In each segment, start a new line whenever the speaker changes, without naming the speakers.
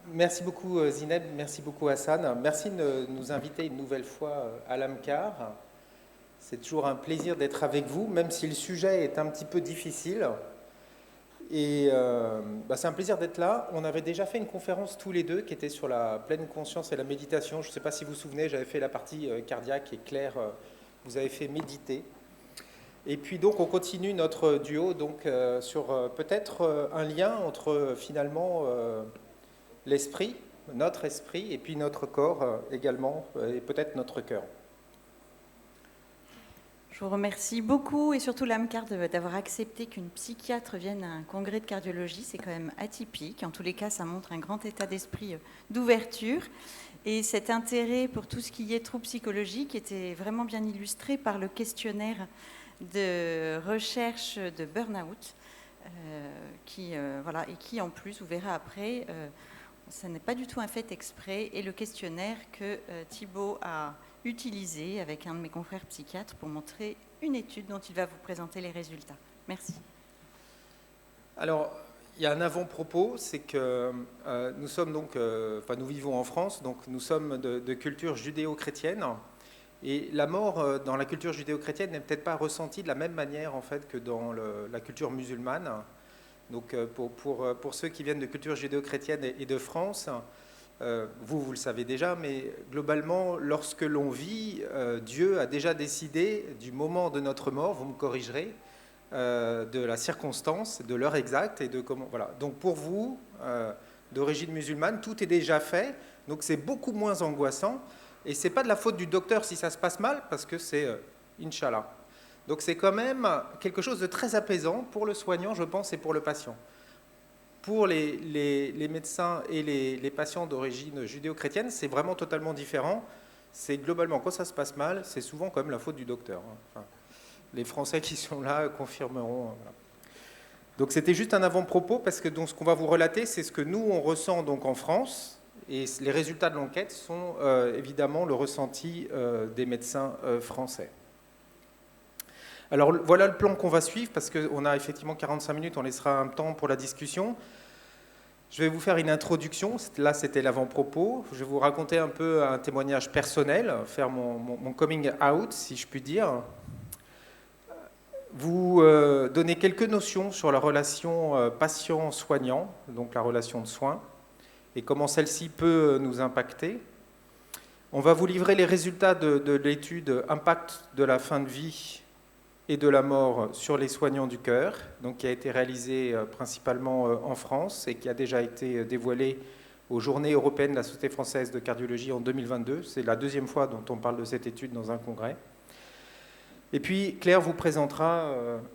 Merci beaucoup Zineb, merci beaucoup Hassan. Merci de nous inviter une nouvelle fois à l'AMCAR. C'est toujours un plaisir d'être avec vous, même si le sujet est un petit peu difficile. Et c'est un plaisir d'être là. On avait déjà fait une conférence tous les deux qui était sur la pleine conscience et la méditation. Je ne sais pas si vous vous souvenez, j'avais fait la partie cardiaque et Claire, vous avez fait méditer. Et puis donc on continue notre duo donc, sur peut-être un lien entre finalement l'esprit, notre esprit, et puis notre corps également, et peut-être notre cœur.
Je vous remercie beaucoup et surtout l'AMCAR d'avoir accepté qu'une psychiatre vienne à un congrès de cardiologie. C'est quand même atypique. En tous les cas, ça montre un grand état d'esprit d'ouverture. Et cet intérêt pour tout ce qui est troubles psychologiques était vraiment bien illustré par le questionnaire de recherche de burn-out, et qui en plus, vous verrez après, ça n'est pas du tout un fait exprès, et le questionnaire que Thibaut a utilisé avec un de mes confrères psychiatres pour montrer une étude dont il va vous présenter les résultats. Merci.
Alors, il y a un avant-propos, c'est que nous sommes donc, nous vivons en France, donc nous sommes de culture judéo-chrétienne, et la mort dans la culture judéo-chrétienne n'est peut-être pas ressentie de la même manière en fait que dans la culture musulmane. Donc pour ceux qui viennent de culture judéo-chrétienne et de France, vous le savez déjà, mais globalement, lorsque l'on vit, Dieu a déjà décidé du moment de notre mort, vous me corrigerez, de la circonstance, de l'heure exacte et de comment. Voilà. Donc pour vous, d'origine musulmane, tout est déjà fait, donc c'est beaucoup moins angoissant. Et c'est pas de la faute du docteur si ça se passe mal, parce que c'est Inch'Allah. Donc c'est quand même quelque chose de très apaisant pour le soignant, je pense, et pour le patient. Pour les médecins et les patients d'origine judéo-chrétienne, c'est vraiment totalement différent. C'est globalement, quand ça se passe mal, c'est souvent quand même la faute du docteur. Enfin, les Français qui sont là confirmeront. Voilà. Donc c'était juste un avant-propos, parce que donc, ce qu'on va vous relater, c'est ce que nous, on ressent donc en France, et les résultats de l'enquête sont évidemment le ressenti des médecins français. Alors voilà le plan qu'on va suivre, parce qu'on a effectivement 45 minutes, on laissera un temps pour la discussion. Je vais vous faire une introduction, là c'était l'avant-propos. Je vais vous raconter un peu un témoignage personnel, faire mon coming out, si je puis dire. Vous donner quelques notions sur la relation patient-soignant, donc la relation de soins, et comment celle-ci peut nous impacter. On va vous livrer les résultats de l'étude Impact de la fin de vie et de la mort sur les soignants du cœur, donc qui a été réalisée principalement en France et qui a déjà été dévoilée aux Journées européennes de la Société française de cardiologie en 2022. C'est la deuxième fois dont on parle de cette étude dans un congrès. Et puis Claire vous présentera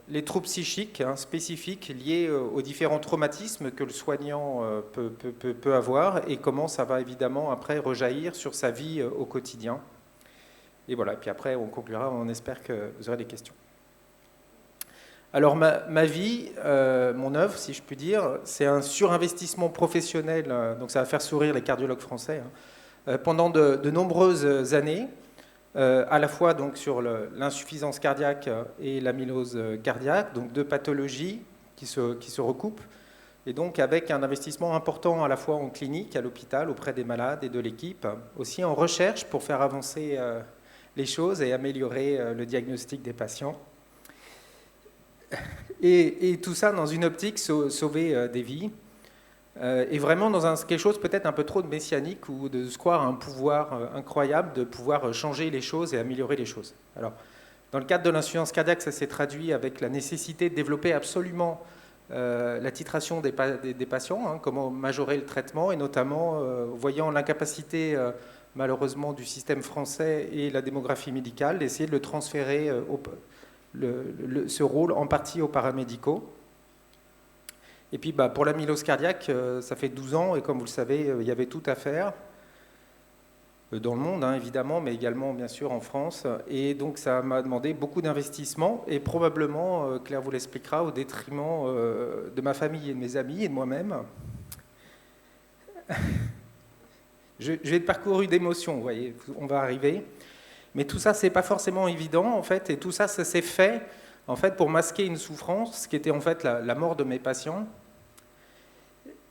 les troubles psychiques spécifiques liés aux différents traumatismes que le soignant peut avoir et comment ça va évidemment après rejaillir sur sa vie au quotidien. Et voilà, et puis après on conclura, on espère que vous aurez des questions. Alors ma vie, mon œuvre, si je puis dire, c'est un surinvestissement professionnel, donc ça va faire sourire les cardiologues français, pendant de nombreuses années, à la fois donc, sur l'insuffisance cardiaque et l'amylose cardiaque, donc deux pathologies qui se recoupent, et donc avec un investissement important à la fois en clinique, à l'hôpital, auprès des malades et de l'équipe, aussi en recherche pour faire avancer les choses et améliorer le diagnostic des patients. Et tout ça dans une optique sauver des vies, et vraiment dans quelque chose peut-être un peu trop de messianique ou de se croire un pouvoir incroyable de pouvoir changer les choses et améliorer les choses. Alors, dans le cadre de l'insuffisance cardiaque, ça s'est traduit avec la nécessité de développer absolument la titration des patients, comment majorer le traitement, et notamment voyant l'incapacité malheureusement du système français et la démographie médicale, d'essayer de le transférer ce rôle en partie aux paramédicaux. Et puis pour l'amylose cardiaque, ça fait 12 ans, et comme vous le savez, il y avait tout à faire, dans le monde évidemment, mais également bien sûr en France. Et donc ça m'a demandé beaucoup d'investissement, et probablement, Claire vous l'expliquera, au détriment de ma famille et de mes amis et de moi-même. Je vais être parcouru d'émotions, vous voyez, on va arriver. Mais tout ça, c'est pas forcément évident, en fait, et tout ça, ça s'est fait, en fait, pour masquer une souffrance, qui était en fait la mort de mes patients,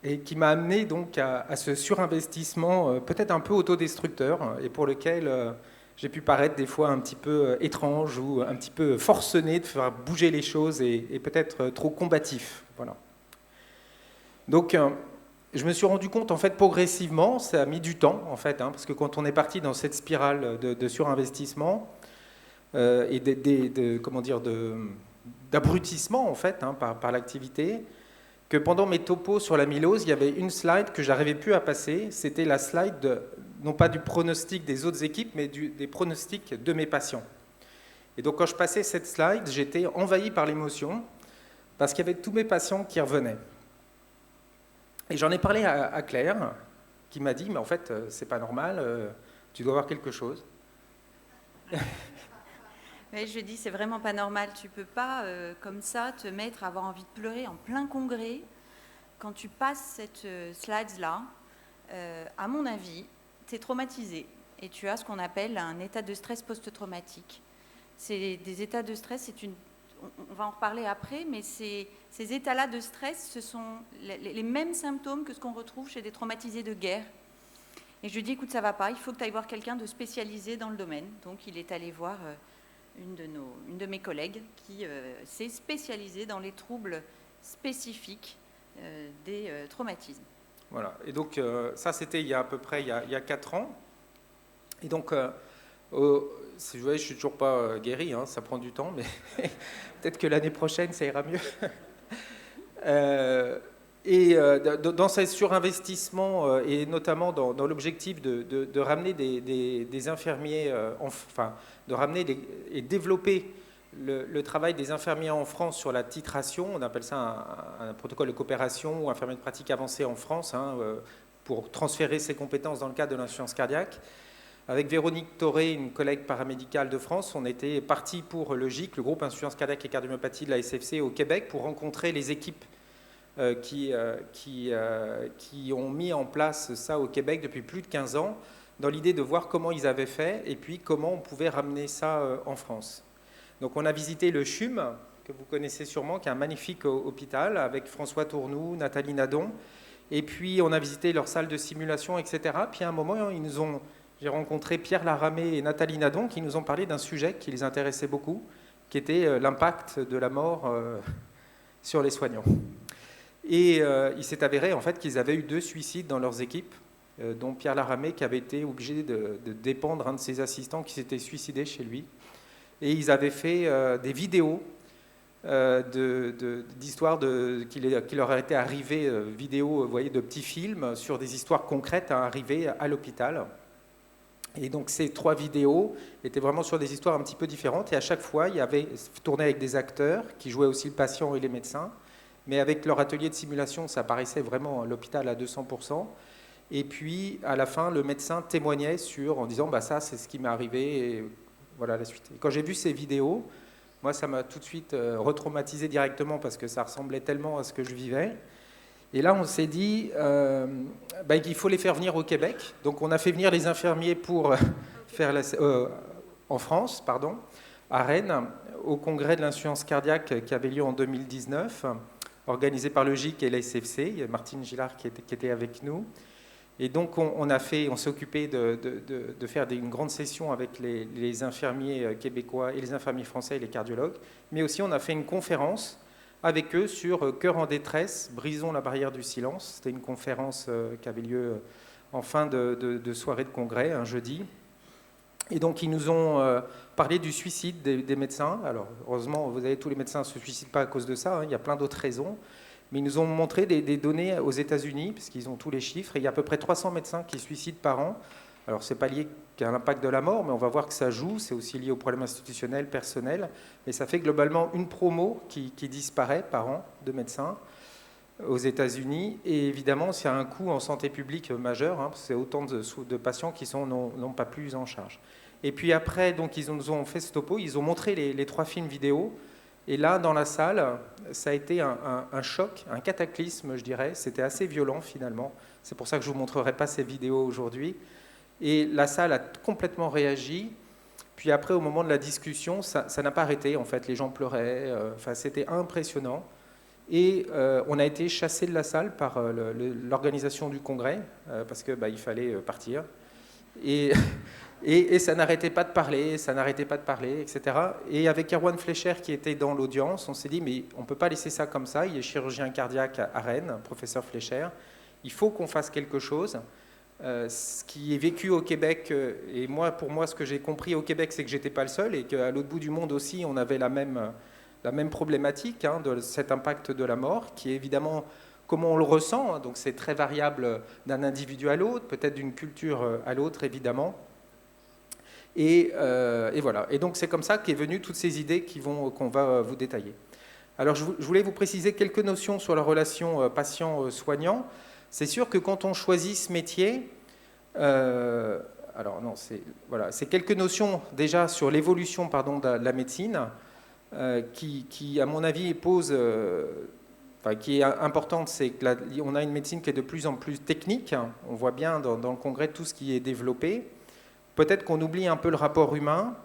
et qui m'a amené donc à ce surinvestissement peut-être un peu autodestructeur, et pour lequel j'ai pu paraître des fois un petit peu étrange ou un petit peu forcené de faire bouger les choses et peut-être trop combatif. Voilà. Donc, je me suis rendu compte, en fait, progressivement, ça a mis du temps, en fait, parce que quand on est parti dans cette spirale de surinvestissement et d'abrutissement, en fait, par l'activité, que pendant mes topos sur l'amylose, il y avait une slide que j'arrivais plus à passer. C'était la slide, non pas du pronostic des autres équipes, mais des pronostics de mes patients. Et donc, quand je passais cette slide, j'étais envahi par l'émotion parce qu'il y avait tous mes patients qui revenaient. Et j'en ai parlé à Claire, qui m'a dit, mais en fait, c'est pas normal, tu dois avoir quelque chose.
Mais je dis, c'est vraiment pas normal. Tu peux pas, comme ça, te mettre à avoir envie de pleurer en plein congrès. Quand tu passes cette slide-là, à mon avis, tu es traumatisé. Et tu as ce qu'on appelle un état de stress post-traumatique. C'est des états de stress, on va en reparler après, mais ces états-là de stress, ce sont les mêmes symptômes que ce qu'on retrouve chez des traumatisés de guerre. Et je lui dis, écoute, ça va pas, il faut que tu ailles voir quelqu'un de spécialisé dans le domaine. Donc, il est allé voir une de mes collègues qui s'est spécialisée dans les troubles spécifiques des traumatismes.
Voilà, et donc ça c'était il y a à peu près il y a 4 ans. Et donc, vous voyez, je ne suis toujours pas guéri, ça prend du temps, mais peut-être que l'année prochaine ça ira mieux. Dans ce surinvestissement et notamment dans l'objectif de ramener des infirmiers, de ramener et développer le travail des infirmiers en France sur la titration, on appelle ça un protocole de coopération ou infirmier de pratique avancée en France, pour transférer ses compétences dans le cadre de l'insuffisance cardiaque. Avec Véronique Toré, une collègue paramédicale de France, on était parti pour le GIC, le groupe Insuffisance cardiaque et cardiomyopathie de la SFC au Québec, pour rencontrer les équipes qui ont mis en place ça au Québec depuis plus de 15 ans, dans l'idée de voir comment ils avaient fait et puis comment on pouvait ramener ça en France. Donc on a visité le CHUM, que vous connaissez sûrement, qui est un magnifique hôpital, avec François Tournou, Nathalie Nadon, et puis on a visité leur salle de simulation, etc. Puis à un moment, j'ai rencontré Pierre Laramé et Nathalie Nadon qui nous ont parlé d'un sujet qui les intéressait beaucoup, qui était l'impact de la mort sur les soignants. Et il s'est avéré en fait qu'ils avaient eu 2 suicides dans leurs équipes, dont Pierre Laramé qui avait été obligé de dépendre un de ses assistants qui s'était suicidé chez lui. Et ils avaient fait des vidéos d'histoires qui leur étaient arrivées, vidéos, vous voyez, de petits films sur des histoires concrètes arrivées à l'hôpital. Et donc ces 3 vidéos étaient vraiment sur des histoires un petit peu différentes. Et à chaque fois, il y avait tourné avec des acteurs qui jouaient aussi le patient et les médecins. Mais avec leur atelier de simulation, ça paraissait vraiment l'hôpital à 200%. Et puis, à la fin, le médecin témoignait en disant « ça, c'est ce qui m'est arrivé ». Et voilà la suite. Et quand j'ai vu ces vidéos, moi, ça m'a tout de suite retraumatisé directement parce que ça ressemblait tellement à ce que je vivais. Et là, on s'est dit qu'il faut les faire venir au Québec. Donc, on a fait venir les infirmiers pour faire en France, à Rennes, au congrès de l'insuffisance cardiaque qui avait lieu en 2019, organisé par le GIC et la SFC. Il y a Martine Gillard qui était avec nous. Et donc, on s'est occupé de faire une grande session avec les infirmiers québécois et les infirmiers français et les cardiologues. Mais aussi, on a fait une conférence avec eux sur Cœur en détresse, brisons la barrière du silence. C'était une conférence qui avait lieu en fin de soirée de congrès, un jeudi. Et donc, ils nous ont parlé du suicide des médecins. Alors, heureusement, vous savez, tous les médecins ne se suicident pas à cause de ça. Il y a plein d'autres raisons. Mais ils nous ont montré des données aux États-Unis, puisqu'ils ont tous les chiffres. Et il y a à peu près 300 médecins qui se suicident par an. Alors, ce n'est pas lié qu'à l'impact de la mort, mais on va voir que ça joue. C'est aussi lié aux problèmes institutionnels, personnels. Et ça fait globalement une promo qui disparaît par an de médecins aux États-Unis. Et évidemment, c'est un coût en santé publique majeur. C'est autant de patients qui n'ont pas plus en charge. Et puis après, donc, ils nous ont fait ce topo. Ils ont montré les 3 films vidéo. Et là, dans la salle, ça a été un choc, un cataclysme, je dirais. C'était assez violent, finalement. C'est pour ça que je ne vous montrerai pas ces vidéos aujourd'hui. Et la salle a complètement réagi, Puis après, au moment de la discussion, ça n'a pas arrêté. En fait, les gens pleuraient. Enfin, c'était impressionnant. Et on a été chassé de la salle par l'organisation du congrès, parce que il fallait partir. Et ça n'arrêtait pas de parler, ça n'arrêtait pas de parler, etc. Et avec Erwan Fleischer qui était dans l'audience, on s'est dit, mais on ne peut pas laisser ça comme ça. Il est chirurgien cardiaque à Rennes, professeur Fleischer. Il faut qu'on fasse quelque chose. Ce qui est vécu au Québec, et pour moi, ce que j'ai compris au Québec, c'est que j'étais pas le seul, et qu'à l'autre bout du monde aussi, on avait la même problématique de cet impact de la mort, qui est évidemment comment on le ressent, hein, donc c'est très variable d'un individu à l'autre, peut-être d'une culture à l'autre, évidemment. Et voilà. Et donc c'est comme ça qu'est venue toutes ces idées qu'on va vous détailler. Alors je voulais vous préciser quelques notions sur la relation patient-soignant. C'est sûr que quand on choisit ce métier, alors non, c'est quelques notions déjà sur l'évolution de la médecine qui, à mon avis, qui est importante, c'est qu'on a une médecine qui est de plus en plus technique. On voit bien dans le congrès tout ce qui est développé. Peut-être qu'on oublie un peu le rapport humain.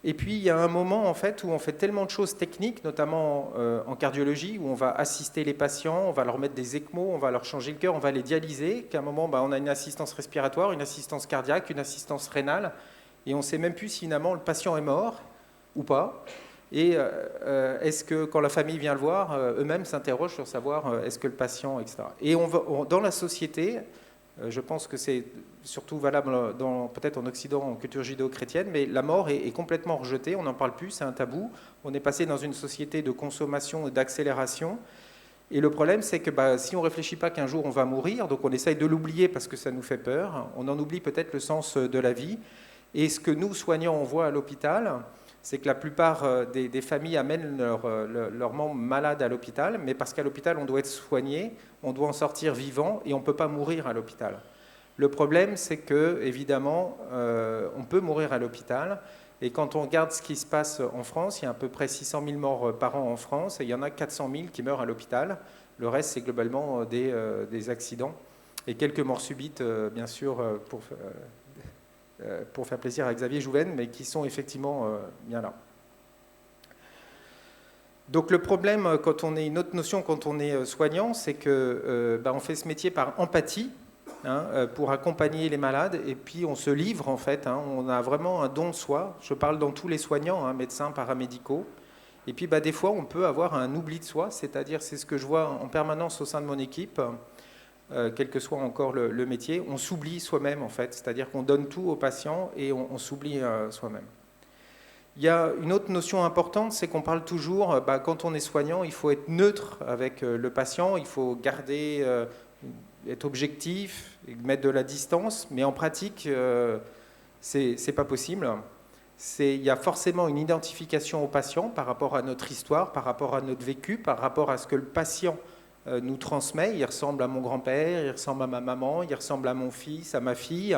Et puis, il y a un moment en fait, où on fait tellement de choses techniques, notamment en cardiologie, où on va assister les patients, on va leur mettre des ECMO, on va leur changer le cœur, on va les dialyser, qu'à un moment, on a une assistance respiratoire, une assistance cardiaque, une assistance rénale, et on ne sait même plus si finalement le patient est mort ou pas. Et est-ce que, quand la famille vient le voir, eux-mêmes s'interrogent sur savoir est-ce que le patient, etc. Et dans la société, je pense que c'est surtout valable peut-être en Occident, en culture judéo-chrétienne, mais la mort est complètement rejetée, on n'en parle plus, c'est un tabou. On est passé dans une société de consommation et d'accélération. Et le problème, c'est que si on ne réfléchit pas qu'un jour on va mourir, donc on essaye de l'oublier parce que ça nous fait peur, on en oublie peut-être le sens de la vie. Et ce que nous, soignants, on voit à l'hôpital, c'est que la plupart des familles amènent leurs membres malades à l'hôpital, mais parce qu'à l'hôpital, on doit être soigné, on doit en sortir vivant et on ne peut pas mourir à l'hôpital. Le problème, c'est que, évidemment, on peut mourir à l'hôpital. Et quand on regarde ce qui se passe en France, il y a à peu près 600 000 morts par an en France, et il y en a 400 000 qui meurent à l'hôpital. Le reste, c'est globalement des accidents. Et quelques morts subites, bien sûr, pour faire plaisir à Xavier Jouven, mais qui sont effectivement bien là. Donc le problème, une autre notion quand on est soignant, c'est que on fait ce métier par empathie, pour accompagner les malades, et puis on se livre en fait, on a vraiment un don de soi. Je parle dans tous les soignants, médecins, paramédicaux. Et puis des fois on peut avoir un oubli de soi, c'est-à-dire c'est ce que je vois en permanence au sein de mon équipe, quel que soit encore le métier, on s'oublie soi-même en fait, c'est-à-dire qu'on donne tout aux patients et on s'oublie soi-même. Il y a une autre notion importante, c'est qu'on parle toujours, quand on est soignant, il faut être neutre avec le patient, il faut garder, être objectif, mettre de la distance, mais en pratique, c'est pas possible. Il y a forcément une identification au patient par rapport à notre histoire, par rapport à notre vécu, par rapport à ce que le patient nous transmet. Il ressemble à mon grand-père, il ressemble à ma maman, il ressemble à mon fils, à ma fille,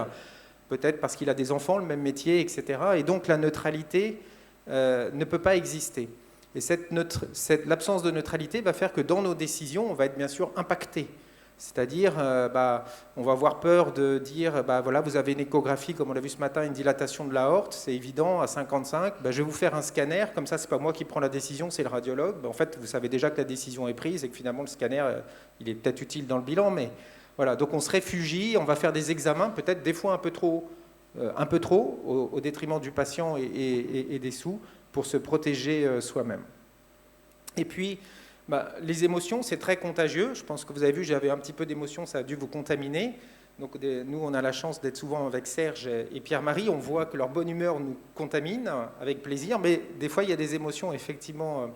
peut-être parce qu'il a des enfants, le même métier, etc. Et donc la neutralité ne peut pas exister. Et l'absence de neutralité va faire que dans nos décisions, on va être bien sûr impacté. C'est-à-dire, on va avoir peur de dire, voilà, vous avez une échographie, comme on l'a vu ce matin, une dilatation de l'aorte, c'est évident, à 55, je vais vous faire un scanner, comme ça, c'est pas moi qui prends la décision, c'est le radiologue. En fait, vous savez déjà que la décision est prise et que finalement, le scanner, il est peut-être utile dans le bilan, mais voilà, donc on se réfugie, on va faire des examens, peut-être des fois un peu trop au détriment du patient et des sous, pour se protéger soi-même. Et puis, les émotions, c'est très contagieux. Je pense que vous avez vu, j'avais un petit peu d'émotion, ça a dû vous contaminer. Donc, nous, on a la chance d'être souvent avec Serge et Pierre-Marie. On voit que leur bonne humeur nous contamine avec plaisir, mais des fois, il y a des émotions effectivement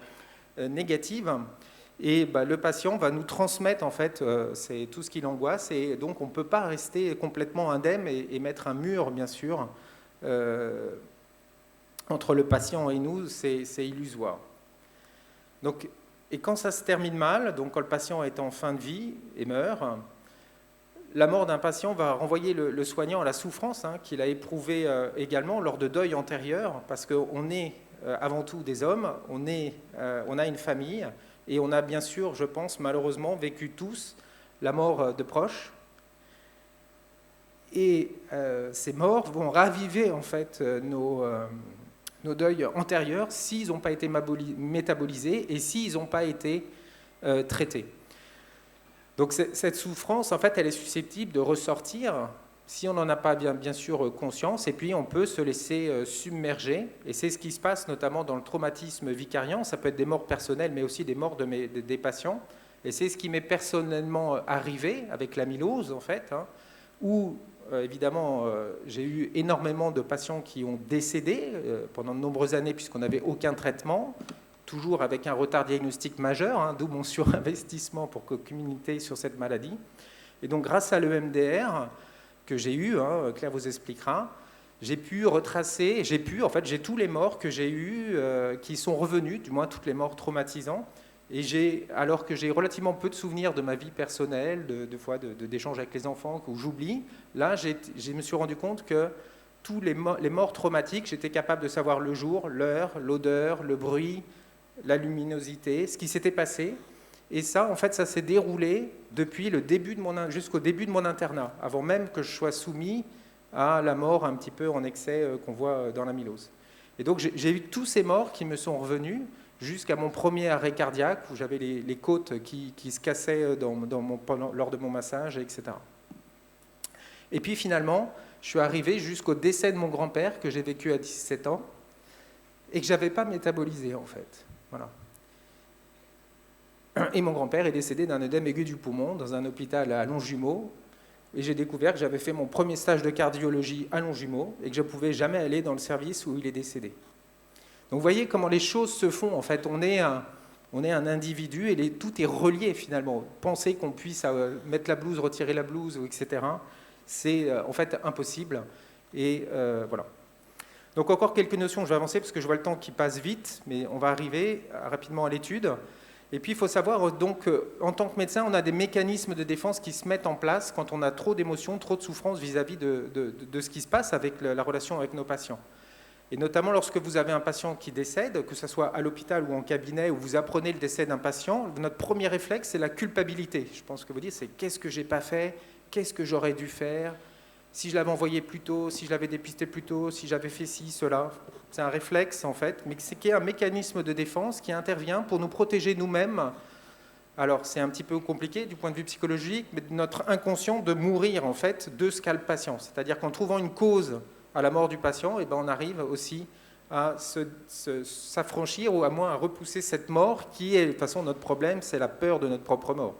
négatives. Et le patient va nous transmettre, en fait, c'est tout ce qui l'angoisse. Et donc, on ne peut pas rester complètement indemne et mettre un mur, bien sûr, entre le patient et nous, c'est illusoire. Donc, et quand ça se termine mal, donc quand le patient est en fin de vie et meurt, la mort d'un patient va renvoyer le soignant à la souffrance qu'il a éprouvée également lors de deuils antérieurs, parce qu'on est avant tout des hommes, on a une famille, et on a bien sûr, je pense, malheureusement, vécu tous la mort de proches. Et ces morts vont raviver en fait nos deuils antérieurs s'ils n'ont pas été métabolisés et s'ils n'ont pas été traités. Donc cette souffrance, en fait, elle est susceptible de ressortir si on n'en a pas bien sûr conscience, et puis on peut se laisser submerger. Et c'est ce qui se passe notamment dans le traumatisme vicariant. Ça peut être des morts personnelles, mais aussi des morts des patients. Et c'est ce qui m'est personnellement arrivé avec l'amylose, en fait, hein, où évidemment j'ai eu énormément de patients qui ont décédé pendant de nombreuses années puisqu'on n'avait aucun traitement, toujours avec un retard diagnostique majeur, hein, d'où mon surinvestissement pour communiquer sur cette maladie. Et donc grâce à l'EMDR que j'ai eu, hein, Claire vous expliquera, j'ai pu retracer, j'ai tous les morts que j'ai eus qui sont revenus, du moins toutes les morts traumatisantes. Et alors que j'ai relativement peu de souvenirs de ma vie personnelle, d'échanges avec les enfants, que j'oublie, là, je me suis rendu compte que tous les morts traumatiques, j'étais capable de savoir le jour, l'heure, l'odeur, le bruit, la luminosité, ce qui s'était passé. Et ça, en fait, ça s'est déroulé depuis jusqu'au début de mon internat, avant même que je sois soumis à la mort un petit peu en excès qu'on voit dans l'amylose. Et donc, j'ai eu tous ces morts qui me sont revenus, jusqu'à mon premier arrêt cardiaque, où j'avais les côtes qui se cassaient lors de mon massage, etc. Et puis finalement, je suis arrivé jusqu'au décès de mon grand-père, que j'ai vécu à 17 ans, et que je n'avais pas métabolisé, en fait. Voilà. Et mon grand-père est décédé d'un œdème aigu du poumon, dans un hôpital à Longjumeau, et j'ai découvert que j'avais fait mon premier stage de cardiologie à Longjumeau, et que je ne pouvais jamais aller dans le service où il est décédé. Donc vous voyez comment les choses se font. En fait, on est un individu et tout est relié finalement. Penser qu'on puisse mettre la blouse, retirer la blouse, etc., c'est en fait impossible. Et voilà. Donc encore quelques notions, je vais avancer parce que je vois le temps qui passe vite, mais on va arriver rapidement à l'étude. Et puis il faut savoir donc en tant que médecin, on a des mécanismes de défense qui se mettent en place quand on a trop d'émotions, trop de souffrances vis-à-vis de ce qui se passe avec la relation avec nos patients. Et notamment lorsque vous avez un patient qui décède, que ce soit à l'hôpital ou en cabinet, où vous apprenez le décès d'un patient, notre premier réflexe, c'est la culpabilité. Je pense que vous dites, c'est qu'est-ce que j'ai pas fait, qu'est-ce que j'aurais dû faire, si je l'avais envoyé plus tôt, si je l'avais dépisté plus tôt, si j'avais fait ci, cela. C'est un réflexe, en fait, mais qui est un mécanisme de défense qui intervient pour nous protéger nous-mêmes. Alors, c'est un petit peu compliqué du point de vue psychologique, mais de notre inconscient de mourir, en fait, de ce qu'a le patient. C'est-à-dire qu'en trouvant une cause à la mort du patient, et on arrive aussi à s'affranchir ou à moins à repousser cette mort qui est de toute façon notre problème, c'est la peur de notre propre mort.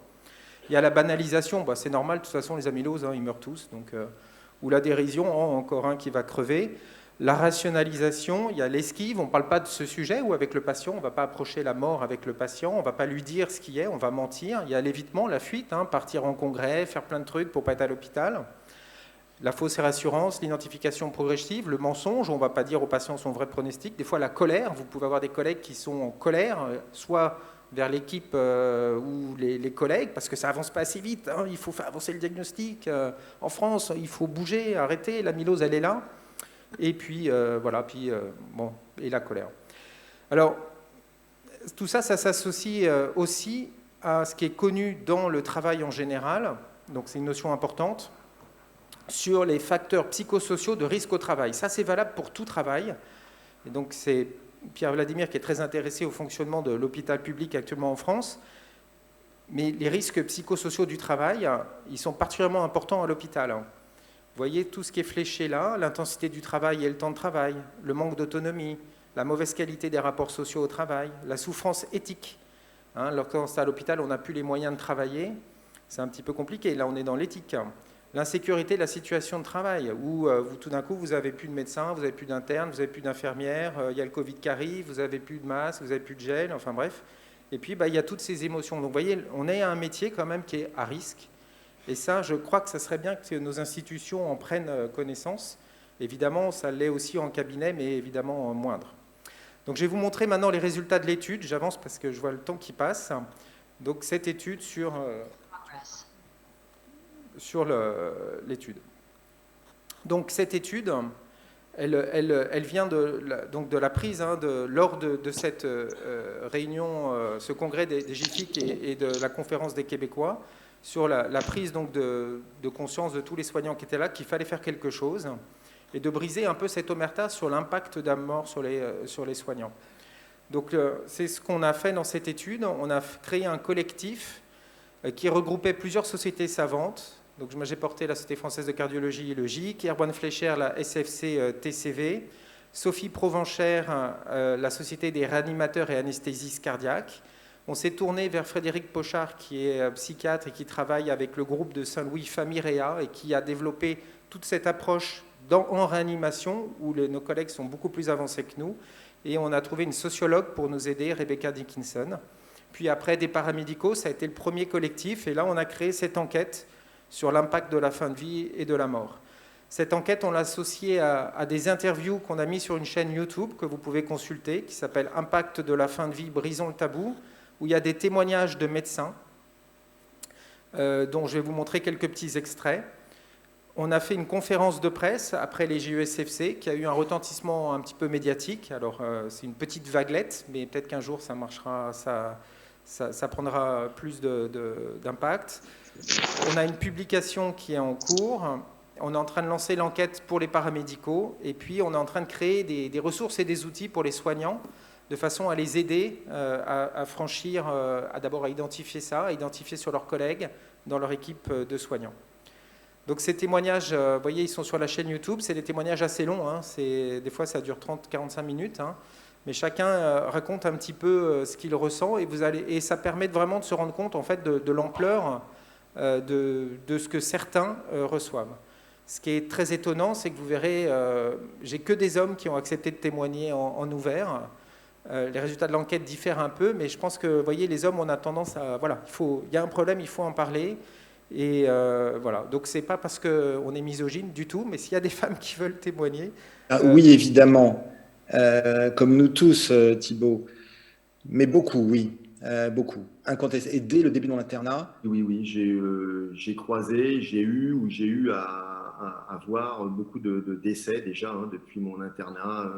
Il y a la banalisation, c'est normal, de toute façon les amyloses, ils meurent tous, donc, ou la dérision, encore un qui va crever. La rationalisation, il y a l'esquive, on ne parle pas de ce sujet, ou avec le patient, on ne va pas approcher la mort avec le patient, on ne va pas lui dire ce qui est, on va mentir. Il y a l'évitement, la fuite, partir en congrès, faire plein de trucs pour ne pas être à l'hôpital. La fausse rassurance, l'identification progressive, le mensonge, on ne va pas dire aux patients son vrai pronostic. Des fois, la colère, vous pouvez avoir des collègues qui sont en colère, soit vers l'équipe ou les collègues, parce que ça avance pas assez vite, il faut faire avancer le diagnostic. En France, il faut bouger, arrêter, l'amylose, elle est là. Et puis, et la colère. Alors, tout ça, ça s'associe aussi à ce qui est connu dans le travail en général, donc c'est une notion importante, sur les facteurs psychosociaux de risque au travail. Ça, c'est valable pour tout travail. Et donc, c'est Pierre Vladimir qui est très intéressé au fonctionnement de l'hôpital public actuellement en France. Mais les risques psychosociaux du travail, ils sont particulièrement importants à l'hôpital. Vous voyez tout ce qui est fléché là, l'intensité du travail et le temps de travail, le manque d'autonomie, la mauvaise qualité des rapports sociaux au travail, la souffrance éthique. Lorsqu'on est à l'hôpital, on n'a plus les moyens de travailler, c'est un petit peu compliqué. Là, on est dans l'éthique. L'insécurité de la situation de travail, où tout d'un coup, vous n'avez plus de médecins, vous n'avez plus d'internes, vous n'avez plus d'infirmières, il y a le Covid qui arrive, vous n'avez plus de masques, vous n'avez plus de gel, enfin bref. Et puis, il y a toutes ces émotions. Donc, vous voyez, on est à un métier quand même qui est à risque. Et ça, je crois que ça serait bien que nos institutions en prennent connaissance. Évidemment, ça l'est aussi en cabinet, mais évidemment moindre. Donc, je vais vous montrer maintenant les résultats de l'étude. J'avance parce que je vois le temps qui passe. Donc, cette étude sur l'étude. Donc cette étude, elle vient de la prise lors de cette réunion, ce congrès des GIFIC et de la conférence des Québécois, sur la prise donc de conscience de tous les soignants qui étaient là, qu'il fallait faire quelque chose, et de briser un peu cette omerta sur l'impact de la mort sur les soignants. Donc c'est ce qu'on a fait dans cette étude. On a créé un collectif qui regroupait plusieurs sociétés savantes. Donc moi j'ai porté la Société française de cardiologie et le GIC, Erwan Fleischer, la SFC TCV, Sophie Provenchère, la Société des réanimateurs et anesthésistes cardiaques. On s'est tourné vers Frédéric Pochard, qui est psychiatre et qui travaille avec le groupe de Saint-Louis Famille Réa et qui a développé toute cette approche en réanimation, où nos collègues sont beaucoup plus avancés que nous. Et on a trouvé une sociologue pour nous aider, Rebecca Dickinson. Puis après, des paramédicaux, ça a été le premier collectif. Et là, on a créé cette enquête sur l'impact de la fin de vie et de la mort. Cette enquête, on l'a associée à des interviews qu'on a mis sur une chaîne YouTube que vous pouvez consulter, qui s'appelle « Impact de la fin de vie, brisons le tabou », où il y a des témoignages de médecins, dont je vais vous montrer quelques petits extraits. On a fait une conférence de presse après les JESFC qui a eu un retentissement un petit peu médiatique. Alors, c'est une petite vaguelette, mais peut-être qu'un jour, ça marchera, ça prendra plus d'impact. On a une publication qui est en cours. On est en train de lancer l'enquête pour les paramédicaux. Et puis, on est en train de créer des ressources et des outils pour les soignants, de façon à les aider à franchir, d'abord à identifier ça, à identifier sur leurs collègues dans leur équipe de soignants. Donc ces témoignages, vous voyez, ils sont sur la chaîne YouTube, c'est des témoignages assez longs, hein, des fois ça dure 30-45 minutes, hein, mais chacun raconte un petit peu ce qu'il ressent et ça permet vraiment de se rendre compte en fait, de l'ampleur de ce que certains reçoivent. Ce qui est très étonnant, c'est que vous verrez, j'ai que des hommes qui ont accepté de témoigner en ouvert. Les résultats de l'enquête diffèrent un peu, mais je pense que, vous voyez, les hommes, on a tendance à... Voilà, il y a un problème, il faut en parler. Et voilà, donc c'est pas parce qu'on est misogyne du tout, mais s'il y a des femmes qui veulent témoigner...
Oui, évidemment, comme nous tous, Thibaut, mais beaucoup, oui, beaucoup, incontesté. Et dès le début de mon internat...
Oui, j'ai croisé, j'ai eu à voir beaucoup de décès déjà hein, depuis mon internat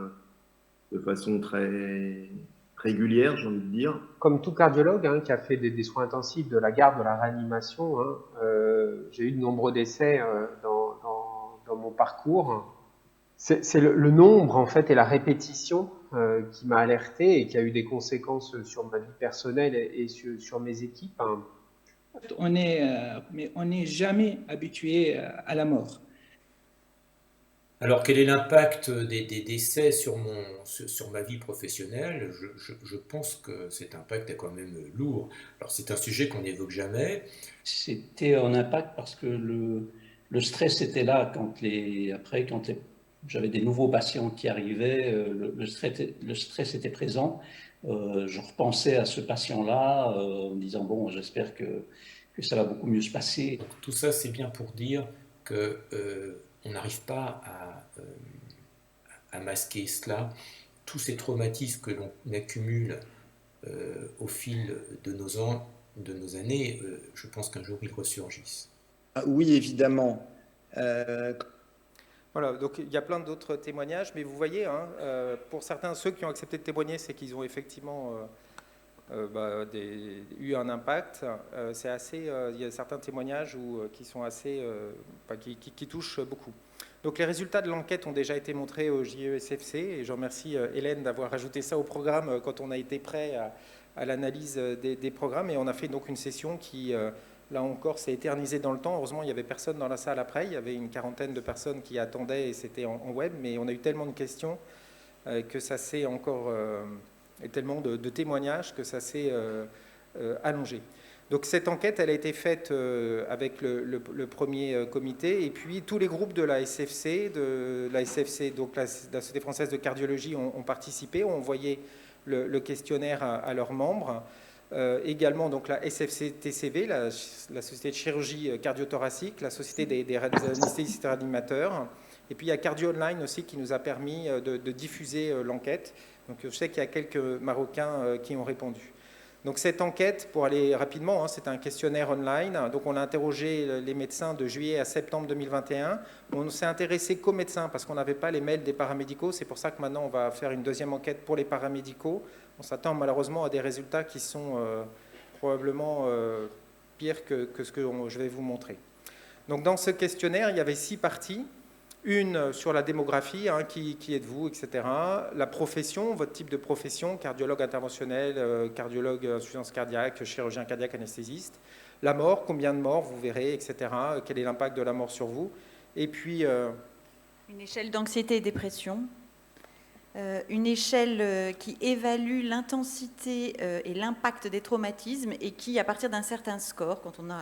de façon très régulière, j'ai envie de dire.
Comme tout cardiologue hein, qui a fait des soins intensifs, de la garde, de la réanimation, hein, j'ai eu de nombreux décès dans mon parcours. C'est le nombre en fait et la répétition qui m'a alerté et qui a eu des conséquences sur ma vie personnelle et sur mes équipes. Hein.
Mais on n'est jamais habitué à la mort.
Alors, quel est l'impact des décès sur ma vie professionnelle? Je pense que cet impact est quand même lourd. Alors, c'est un sujet qu'on n'évoque jamais.
C'était un impact parce que le stress était là quand j'avais des nouveaux patients qui arrivaient, le stress était présent. Je repensais à ce patient-là en me disant, bon, j'espère que ça va beaucoup mieux se passer.
Donc, tout ça, c'est bien pour dire que... on n'arrive pas à masquer cela. Tous ces traumatismes que l'on accumule au fil de nos années, je pense qu'un jour ils ressurgissent.
Oui, évidemment.
Voilà, donc il y a plein d'autres témoignages, mais vous voyez, hein, pour certains, ceux qui ont accepté de témoigner, c'est qu'ils ont effectivement eu un impact. Il y a certains témoignages qui sont assez, qui touchent beaucoup. Donc les résultats de l'enquête ont déjà été montrés au JESFC et je remercie Hélène d'avoir ajouté ça au programme quand on a été prêt à l'analyse des programmes. Et on a fait donc une session qui, là encore, s'est éternisée dans le temps. Heureusement, il n'y avait personne dans la salle après. Il y avait une quarantaine de personnes qui attendaient et c'était en web. Mais on a eu tellement de questions que ça s'est encore... et tellement de témoignages que ça s'est allongé. Donc cette enquête, elle a été faite avec le premier comité, et puis tous les groupes de la SFC, donc la Société française de cardiologie, ont participé, ont envoyé le questionnaire à leurs membres. Également donc la SFC-TCV, la Société de chirurgie cardiothoracique, la Société des anesthésistes et réanimateurs, et puis il y a Cardio Online aussi qui nous a permis de diffuser l'enquête. Donc je sais qu'il y a quelques Marocains qui ont répondu. Donc cette enquête, pour aller rapidement, hein, c'est un questionnaire online. Donc on a interrogé les médecins de juillet à septembre 2021. On s'est intéressé qu'aux médecins parce qu'on n'avait pas les mails des paramédicaux. C'est pour ça que maintenant on va faire une deuxième enquête pour les paramédicaux. On s'attend malheureusement à des résultats qui sont probablement pire que ce que je vais vous montrer. Donc dans ce questionnaire, il y avait 6 parties. Une sur la démographie, hein, qui êtes-vous, etc. La profession, votre type de profession, cardiologue interventionnel, cardiologue insuffisance cardiaque, chirurgien cardiaque, anesthésiste. La mort, combien de morts vous verrez, etc. Quel est l'impact de la mort sur vous. Et puis...
une échelle d'anxiété et dépression. Une échelle qui évalue l'intensité et l'impact des traumatismes et qui, à partir d'un certain score, quand on a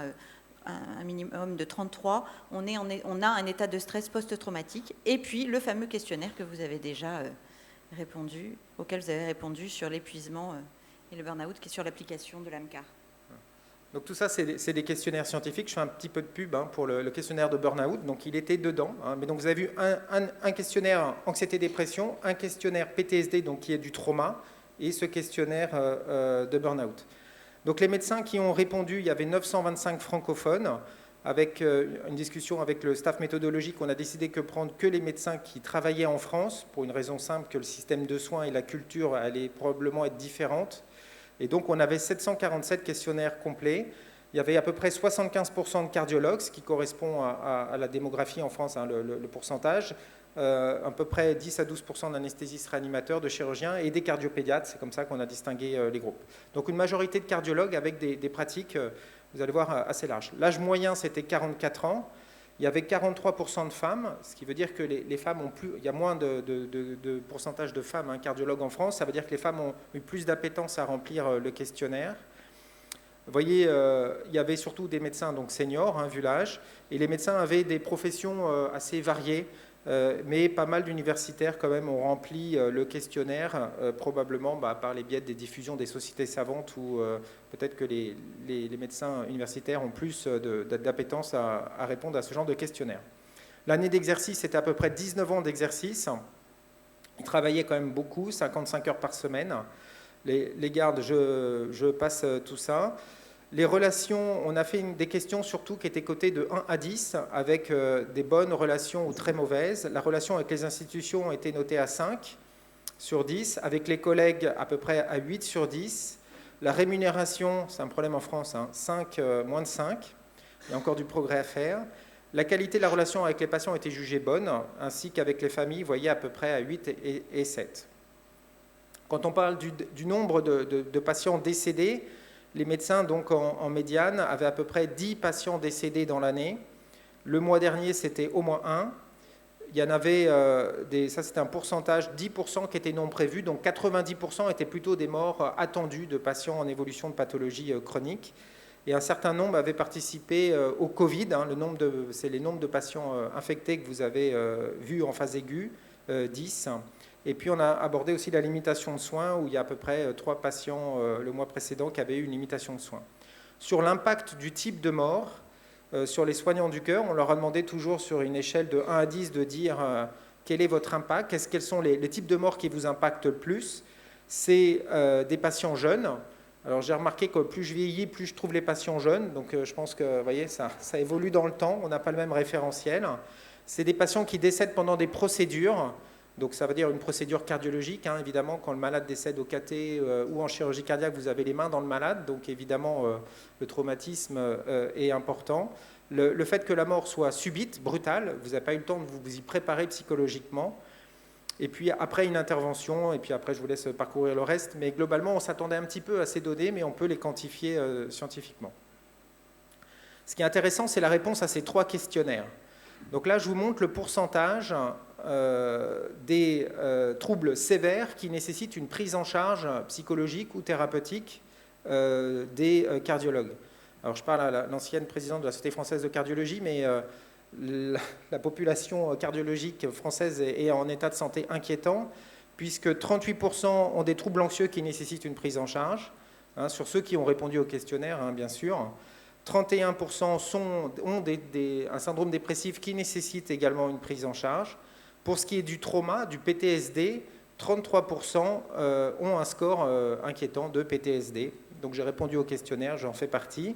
un minimum de 33, on a un état de stress post-traumatique. Et puis le fameux questionnaire que vous avez déjà répondu, auquel vous avez répondu sur l'épuisement et le burn-out, qui est sur l'application de l'AMCAR.
Donc tout ça, c'est des questionnaires scientifiques. Je fais un petit peu de pub pour le questionnaire de burn-out. Donc il était dedans. Hein. Mais donc vous avez vu un questionnaire anxiété-dépression, un questionnaire PTSD, donc qui est du trauma, et ce questionnaire de burn-out. Donc les médecins qui ont répondu, il y avait 925 francophones. Avec une discussion avec le staff méthodologique, on a décidé que prendre que les médecins qui travaillaient en France, pour une raison simple, que le système de soins et la culture allaient probablement être différentes. Et donc, on avait 747 questionnaires complets. Il y avait à peu près 75% de cardiologues, ce qui correspond à la démographie en France, hein, le pourcentage. À peu près 10 à 12% d'anesthésistes réanimateurs, de chirurgiens et des cardiopédiatres. C'est comme ça qu'on a distingué les groupes. Donc, une majorité de cardiologues avec des pratiques, vous allez voir, assez larges. L'âge moyen, c'était 44 ans. Il y avait 43% de femmes, ce qui veut dire que les femmes ont plus... Il y a moins de pourcentage de femmes, hein, cardiologues en France. Ça veut dire que les femmes ont eu plus d'appétence à remplir le questionnaire. Vous voyez, il y avait surtout des médecins donc seniors, hein, vu l'âge, et les médecins avaient des professions assez variées, mais pas mal d'universitaires quand même ont rempli le questionnaire, probablement par les biais des diffusions des sociétés savantes, où peut-être que les médecins universitaires ont plus d'appétence à répondre à ce genre de questionnaire. L'année d'exercice, c'était à peu près 19 ans d'exercice. Ils travaillaient quand même beaucoup, 55 heures par semaine. Les gardes, je passe tout ça. Les relations, on a fait des questions surtout qui étaient cotées de 1 à 10, avec des bonnes relations ou très mauvaises. La relation avec les institutions a été notée à 5 sur 10, avec les collègues à peu près à 8 sur 10. La rémunération, c'est un problème en France, hein, moins de 5. Il y a encore du progrès à faire. La qualité de la relation avec les patients a été jugée bonne, ainsi qu'avec les familles, vous voyez, à peu près à 8 et 7. Quand on parle du nombre de patients décédés, les médecins, donc en médiane, avaient à peu près 10 patients décédés dans l'année. Le mois dernier, c'était au moins 1. Il y en avait, ça c'était un pourcentage, 10% qui étaient non prévus, donc 90% étaient plutôt des morts attendues de patients en évolution de pathologie chronique. Et un certain nombre avaient participé au Covid, hein, c'est les nombres de patients infectés que vous avez vus en phase aiguë, 10. Et puis on a abordé aussi la limitation de soins, où il y a à peu près 3 patients le mois précédent qui avaient eu une limitation de soins. Sur l'impact du type de mort, sur les soignants du cœur, on leur a demandé toujours sur une échelle de 1 à 10 de dire quel est votre impact, quels sont les types de morts qui vous impactent le plus. C'est des patients jeunes. Alors j'ai remarqué que plus je vieillis, plus je trouve les patients jeunes. Donc je pense que vous voyez, ça évolue dans le temps, on n'a pas le même référentiel. C'est des patients qui décèdent pendant des procédures. Donc ça veut dire une procédure cardiologique, hein, évidemment, quand le malade décède au cathé ou en chirurgie cardiaque, vous avez les mains dans le malade, donc évidemment le traumatisme est important. Le fait que la mort soit subite, brutale, vous n'avez pas eu le temps de vous y préparer psychologiquement. Et puis après une intervention, et puis après je vous laisse parcourir le reste, mais globalement on s'attendait un petit peu à ces données, mais on peut les quantifier scientifiquement. Ce qui est intéressant, c'est la réponse à ces 3 questionnaires. Donc là, je vous montre le pourcentage des troubles sévères qui nécessitent une prise en charge psychologique ou thérapeutique des cardiologues. Alors je parle à l'ancienne présidente de la Société française de cardiologie, mais la population cardiologique française est en état de santé inquiétant, puisque 38% ont des troubles anxieux qui nécessitent une prise en charge, hein, sur ceux qui ont répondu au questionnaire, hein, bien sûr. 31% ont un syndrome dépressif qui nécessite également une prise en charge. Pour ce qui est du trauma, du PTSD, 33% ont un score inquiétant de PTSD. Donc j'ai répondu au questionnaire, j'en fais partie.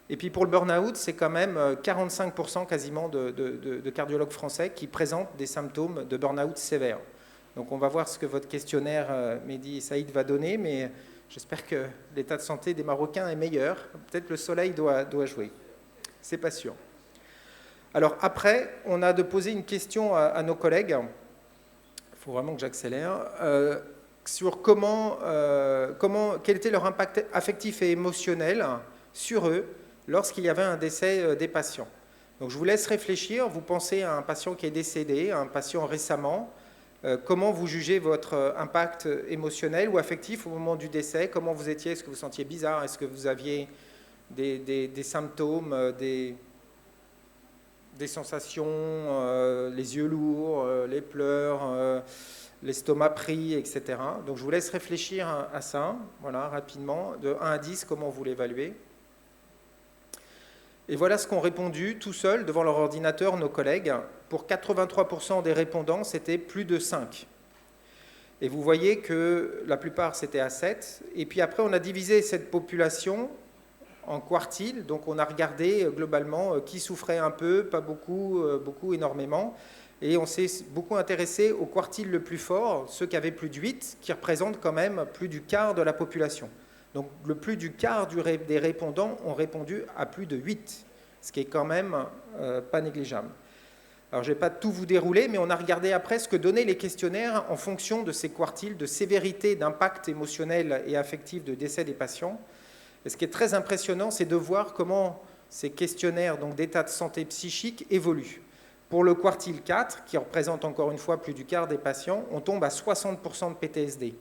Et puis pour le burn-out, c'est quand même 45% quasiment de cardiologues français qui présentent des symptômes de burn-out sévères. Donc on va voir ce que votre questionnaire, Mehdi et Saïd, va donner, mais J'espère que l'état de santé des Marocains est meilleur. Peut-être le soleil doit jouer. C'est pas sûr. Alors après, on a de poser une question à nos collègues. Il faut vraiment que j'accélère. Sur quel était leur impact affectif et émotionnel sur eux lorsqu'il y avait un décès des patients. Donc je vous laisse réfléchir. Vous pensez à un patient qui est décédé, à un patient récemment. Comment vous jugez votre impact émotionnel ou affectif au moment du décès? Comment vous étiez? Est-ce que vous sentiez bizarre? Est-ce que vous aviez des symptômes, des sensations, les yeux lourds, les pleurs, l'estomac pris, etc. Donc je vous laisse réfléchir à ça, voilà, rapidement. De 1 à 10, comment vous l'évaluez? Et voilà ce qu'ont répondu tout seuls devant leur ordinateur nos collègues. Pour 83% des répondants, c'était plus de 5. Et vous voyez que la plupart, c'était à 7. Et puis après, on a divisé cette population en quartiles. Donc on a regardé globalement qui souffrait un peu, pas beaucoup, beaucoup, énormément. Et on s'est beaucoup intéressé au quartile le plus fort, ceux qui avaient plus de 8, qui représentent quand même plus du quart de la population. Donc le plus du quart des répondants ont répondu à plus de 8, ce qui est quand même pas négligeable. Alors je ne vais pas tout vous dérouler, mais on a regardé après ce que donnaient les questionnaires en fonction de ces quartiles de sévérité, d'impact émotionnel et affectif de décès des patients. Et ce qui est très impressionnant, c'est de voir comment ces questionnaires d'état de santé psychique évoluent. Pour le quartile 4, qui représente encore une fois plus du quart des patients, on tombe à 60% de PTSD.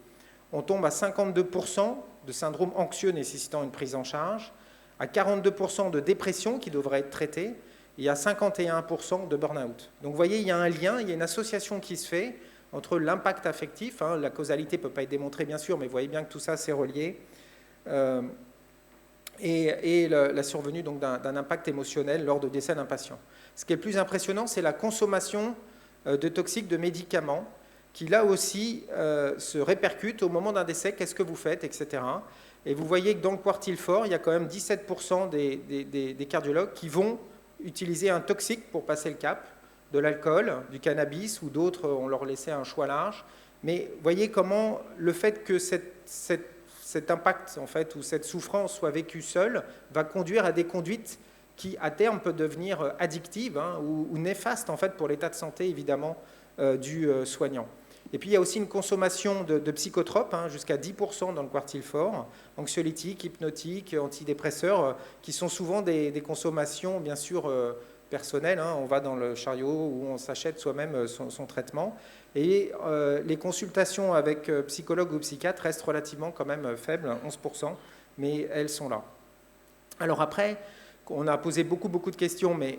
On tombe à 52% de syndrome anxieux nécessitant une prise en charge, à 42% de dépression qui devrait être traitée, et à 51% de burn-out. Donc vous voyez, il y a un lien, il y a une association qui se fait entre l'impact affectif, la causalité ne peut pas être démontrée bien sûr, mais vous voyez bien que tout ça c'est relié, et la survenue d'un impact émotionnel lors de décès d'un patient. Ce qui est le plus impressionnant, c'est la consommation de toxiques, de médicaments, qui là aussi se répercutent au moment d'un décès, qu'est-ce que vous faites, etc. Et vous voyez que dans le quartile fort, il y a quand même 17% des cardiologues qui vont utiliser un toxique pour passer le cap, de l'alcool, du cannabis ou d'autres, on leur laissait un choix large. Mais voyez comment le fait que cet impact en fait, ou cette souffrance soit vécue seule va conduire à des conduites qui à terme peuvent devenir addictives ou néfastes en fait, pour l'état de santé évidemment du soignant. Et puis il y a aussi une consommation de psychotropes, jusqu'à 10% dans le quartile fort, anxiolytiques, hypnotiques, antidépresseurs, qui sont souvent des consommations bien sûr personnelles. On va dans le chariot où on s'achète soi-même son traitement. Et les consultations avec psychologue ou psychiatre restent relativement quand même faibles, 11%, mais elles sont là. Alors après, on a posé beaucoup de questions, mais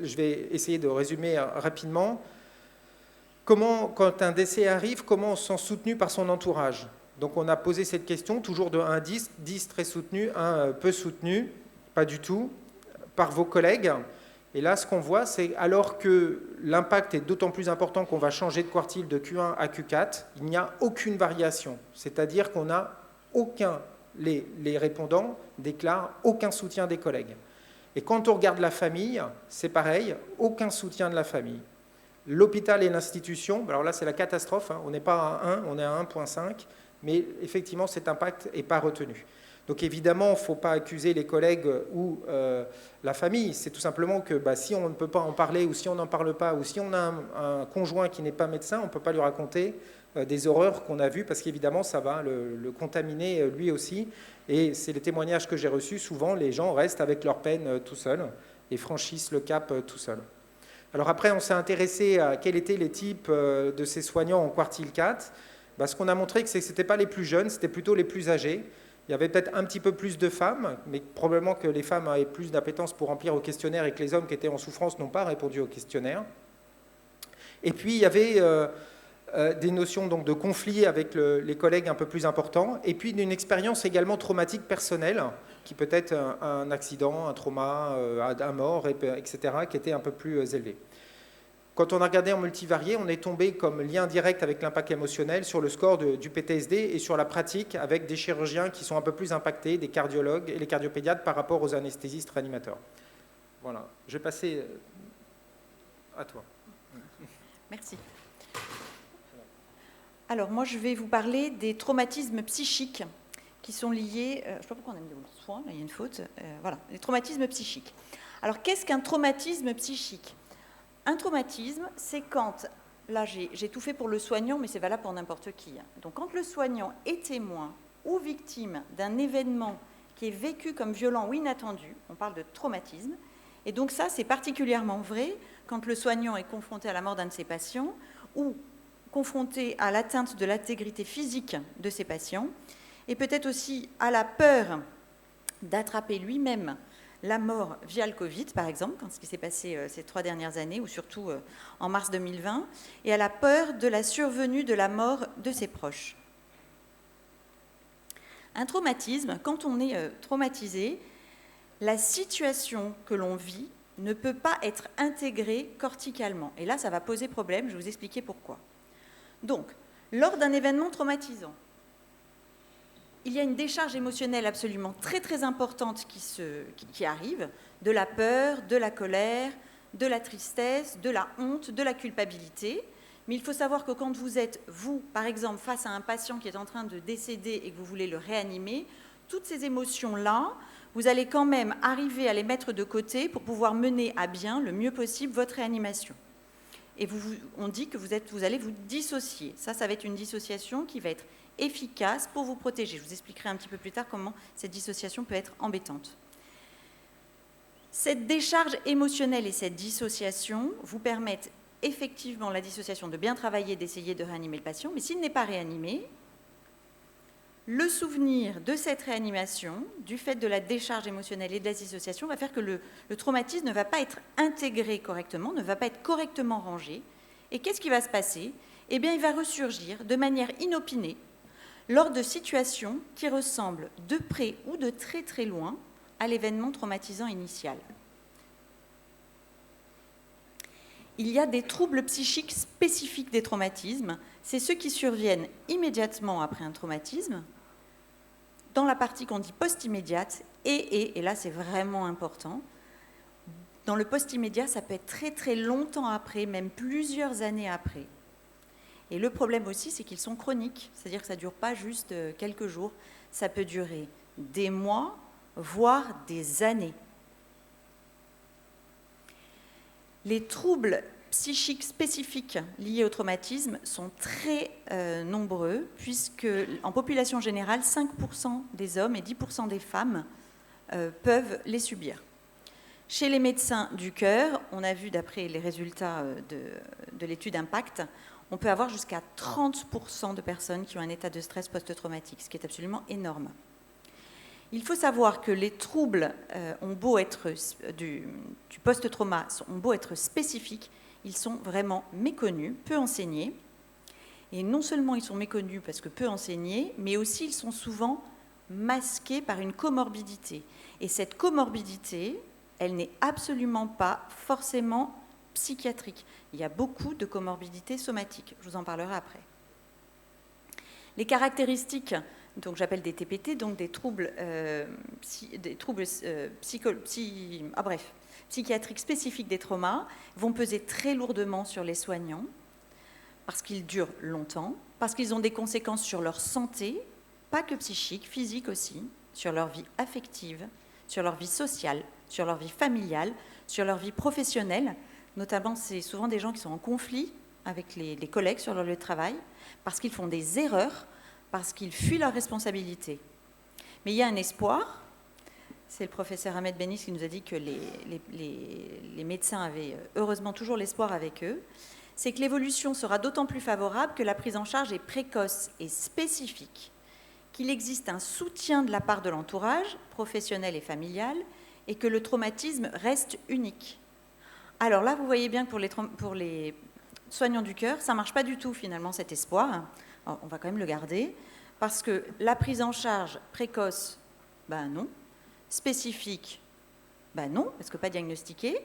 je vais essayer de résumer rapidement. Quand un décès arrive, comment on se sent soutenu par son entourage? Donc on a posé cette question, toujours de 1 à 10, 10 très soutenu, 1 peu soutenu, pas du tout, par vos collègues. Et là, ce qu'on voit, c'est alors que l'impact est d'autant plus important qu'on va changer de quartile de Q1 à Q4, il n'y a aucune variation. C'est-à-dire qu'on n'a aucun, les répondants déclarent aucun soutien des collègues. Et quand on regarde la famille, c'est pareil, aucun soutien de la famille. L'hôpital et l'institution, alors là c'est la catastrophe, on n'est pas à 1, on est à 1,5, mais effectivement cet impact n'est pas retenu. Donc évidemment, il ne faut pas accuser les collègues ou la famille, c'est tout simplement que si on ne peut pas en parler, ou si on n'en parle pas, ou si on a un conjoint qui n'est pas médecin, on ne peut pas lui raconter des horreurs qu'on a vues, parce qu'évidemment ça va le contaminer lui aussi, et c'est les témoignages que j'ai reçus, souvent les gens restent avec leur peine tout seuls, et franchissent le cap tout seuls. Alors après, on s'est intéressé à quels étaient les types de ces soignants en quartile 4. Ce qu'on a montré, c'est que ce n'étaient pas les plus jeunes, c'était plutôt les plus âgés. Il y avait peut-être un petit peu plus de femmes, mais probablement que les femmes avaient plus d'appétence pour remplir au questionnaire et que les hommes qui étaient en souffrance n'ont pas répondu au questionnaire. Et puis, il y avait des notions de conflit avec les collègues un peu plus importants, et puis d'une expérience également traumatique personnelle, qui peut être un accident, un trauma, un mort, etc., qui était un peu plus élevé. Quand on a regardé en multivarié, on est tombé comme lien direct avec l'impact émotionnel sur le score du PTSD et sur la pratique avec des chirurgiens qui sont un peu plus impactés, des cardiologues et les cardiopédiatres par rapport aux anesthésistes réanimateurs. Voilà, je vais passer à toi.
Merci. Alors moi, je vais vous parler des traumatismes psychiques qui sont liés, je ne sais pas pourquoi on a mis le soin, là il y a une faute, voilà, les traumatismes psychiques. Alors qu'est-ce qu'un traumatisme psychique? Un traumatisme, c'est quand, là j'ai tout fait pour le soignant, mais c'est valable pour n'importe qui. Donc quand le soignant est témoin ou victime d'un événement qui est vécu comme violent ou inattendu, on parle de traumatisme, et donc ça c'est particulièrement vrai quand le soignant est confronté à la mort d'un de ses patients ou confronté à l'atteinte de l'intégrité physique de ses patients, et peut-être aussi à la peur d'attraper lui-même la mort via le Covid, par exemple, quand ce qui s'est passé ces 3 dernières années, ou surtout en mars 2020, et à la peur de la survenue de la mort de ses proches. Un traumatisme, quand on est traumatisé, la situation que l'on vit ne peut pas être intégrée corticalement. Et là, ça va poser problème, je vais vous expliquer pourquoi. Donc, lors d'un événement traumatisant, il y a une décharge émotionnelle absolument très très importante qui arrive, de la peur, de la colère, de la tristesse, de la honte, de la culpabilité. Mais il faut savoir que quand vous êtes, vous, par exemple, face à un patient qui est en train de décéder et que vous voulez le réanimer, toutes ces émotions-là, vous allez quand même arriver à les mettre de côté pour pouvoir mener à bien le mieux possible votre réanimation. Et on dit que vous allez vous dissocier. Ça va être une dissociation qui va être efficace pour vous protéger. Je vous expliquerai un petit peu plus tard comment cette dissociation peut être embêtante. Cette décharge émotionnelle et cette dissociation vous permettent effectivement, la dissociation, de bien travailler, d'essayer de réanimer le patient, mais s'il n'est pas réanimé, le souvenir de cette réanimation, du fait de la décharge émotionnelle et de la dissociation, va faire que le traumatisme ne va pas être intégré correctement, ne va pas être correctement rangé. Et qu'est-ce qui va se passer? Eh bien, il va ressurgir de manière inopinée lors de situations qui ressemblent de près ou de très très loin à l'événement traumatisant initial. Il y a des troubles psychiques spécifiques des traumatismes. C'est ceux qui surviennent immédiatement après un traumatisme, dans la partie qu'on dit post-immédiate, et là c'est vraiment important, dans le post-immédiat, ça peut être très très longtemps après, même plusieurs années après. Et le problème aussi, c'est qu'ils sont chroniques, c'est-à-dire que ça ne dure pas juste quelques jours, ça peut durer des mois, voire des années. Les troubles psychiques spécifiques liés au traumatisme sont très nombreux, puisque en population générale, 5% des hommes et 10% des femmes peuvent les subir. Chez les médecins du cœur, on a vu d'après les résultats de l'étude Impact, on peut avoir jusqu'à 30% de personnes qui ont un état de stress post-traumatique, ce qui est absolument énorme. Il faut savoir que les troubles ont beau être du post-trauma, ont beau être spécifiques, ils sont vraiment méconnus, peu enseignés. Et non seulement ils sont méconnus parce que peu enseignés, mais aussi ils sont souvent masqués par une comorbidité. Et cette comorbidité, elle n'est absolument pas forcément psychiatrique. Il y a beaucoup de comorbidités somatiques. Je vous en parlerai après. Les caractéristiques, donc j'appelle des TPT, donc des troubles, psychiatriques spécifiques des traumas, vont peser très lourdement sur les soignants, parce qu'ils durent longtemps, parce qu'ils ont des conséquences sur leur santé, pas que psychique, physique aussi, sur leur vie affective, sur leur vie sociale, sur leur vie familiale, sur leur vie professionnelle. Notamment, c'est souvent des gens qui sont en conflit avec les collègues sur leur lieu de travail, parce qu'ils font des erreurs, parce qu'ils fuient leurs responsabilités. Mais il y a un espoir. C'est le professeur Ahmed Benis qui nous a dit que les médecins avaient heureusement toujours l'espoir avec eux. C'est que l'évolution sera d'autant plus favorable que la prise en charge est précoce et spécifique, qu'il existe un soutien de la part de l'entourage, professionnel et familial, et que le traumatisme reste unique. Alors là, vous voyez bien que pour les soignants du cœur, ça ne marche pas du tout finalement cet espoir. Alors, on va quand même le garder, parce que la prise en charge précoce, ben non. Spécifique, ben non, parce que pas diagnostiqué.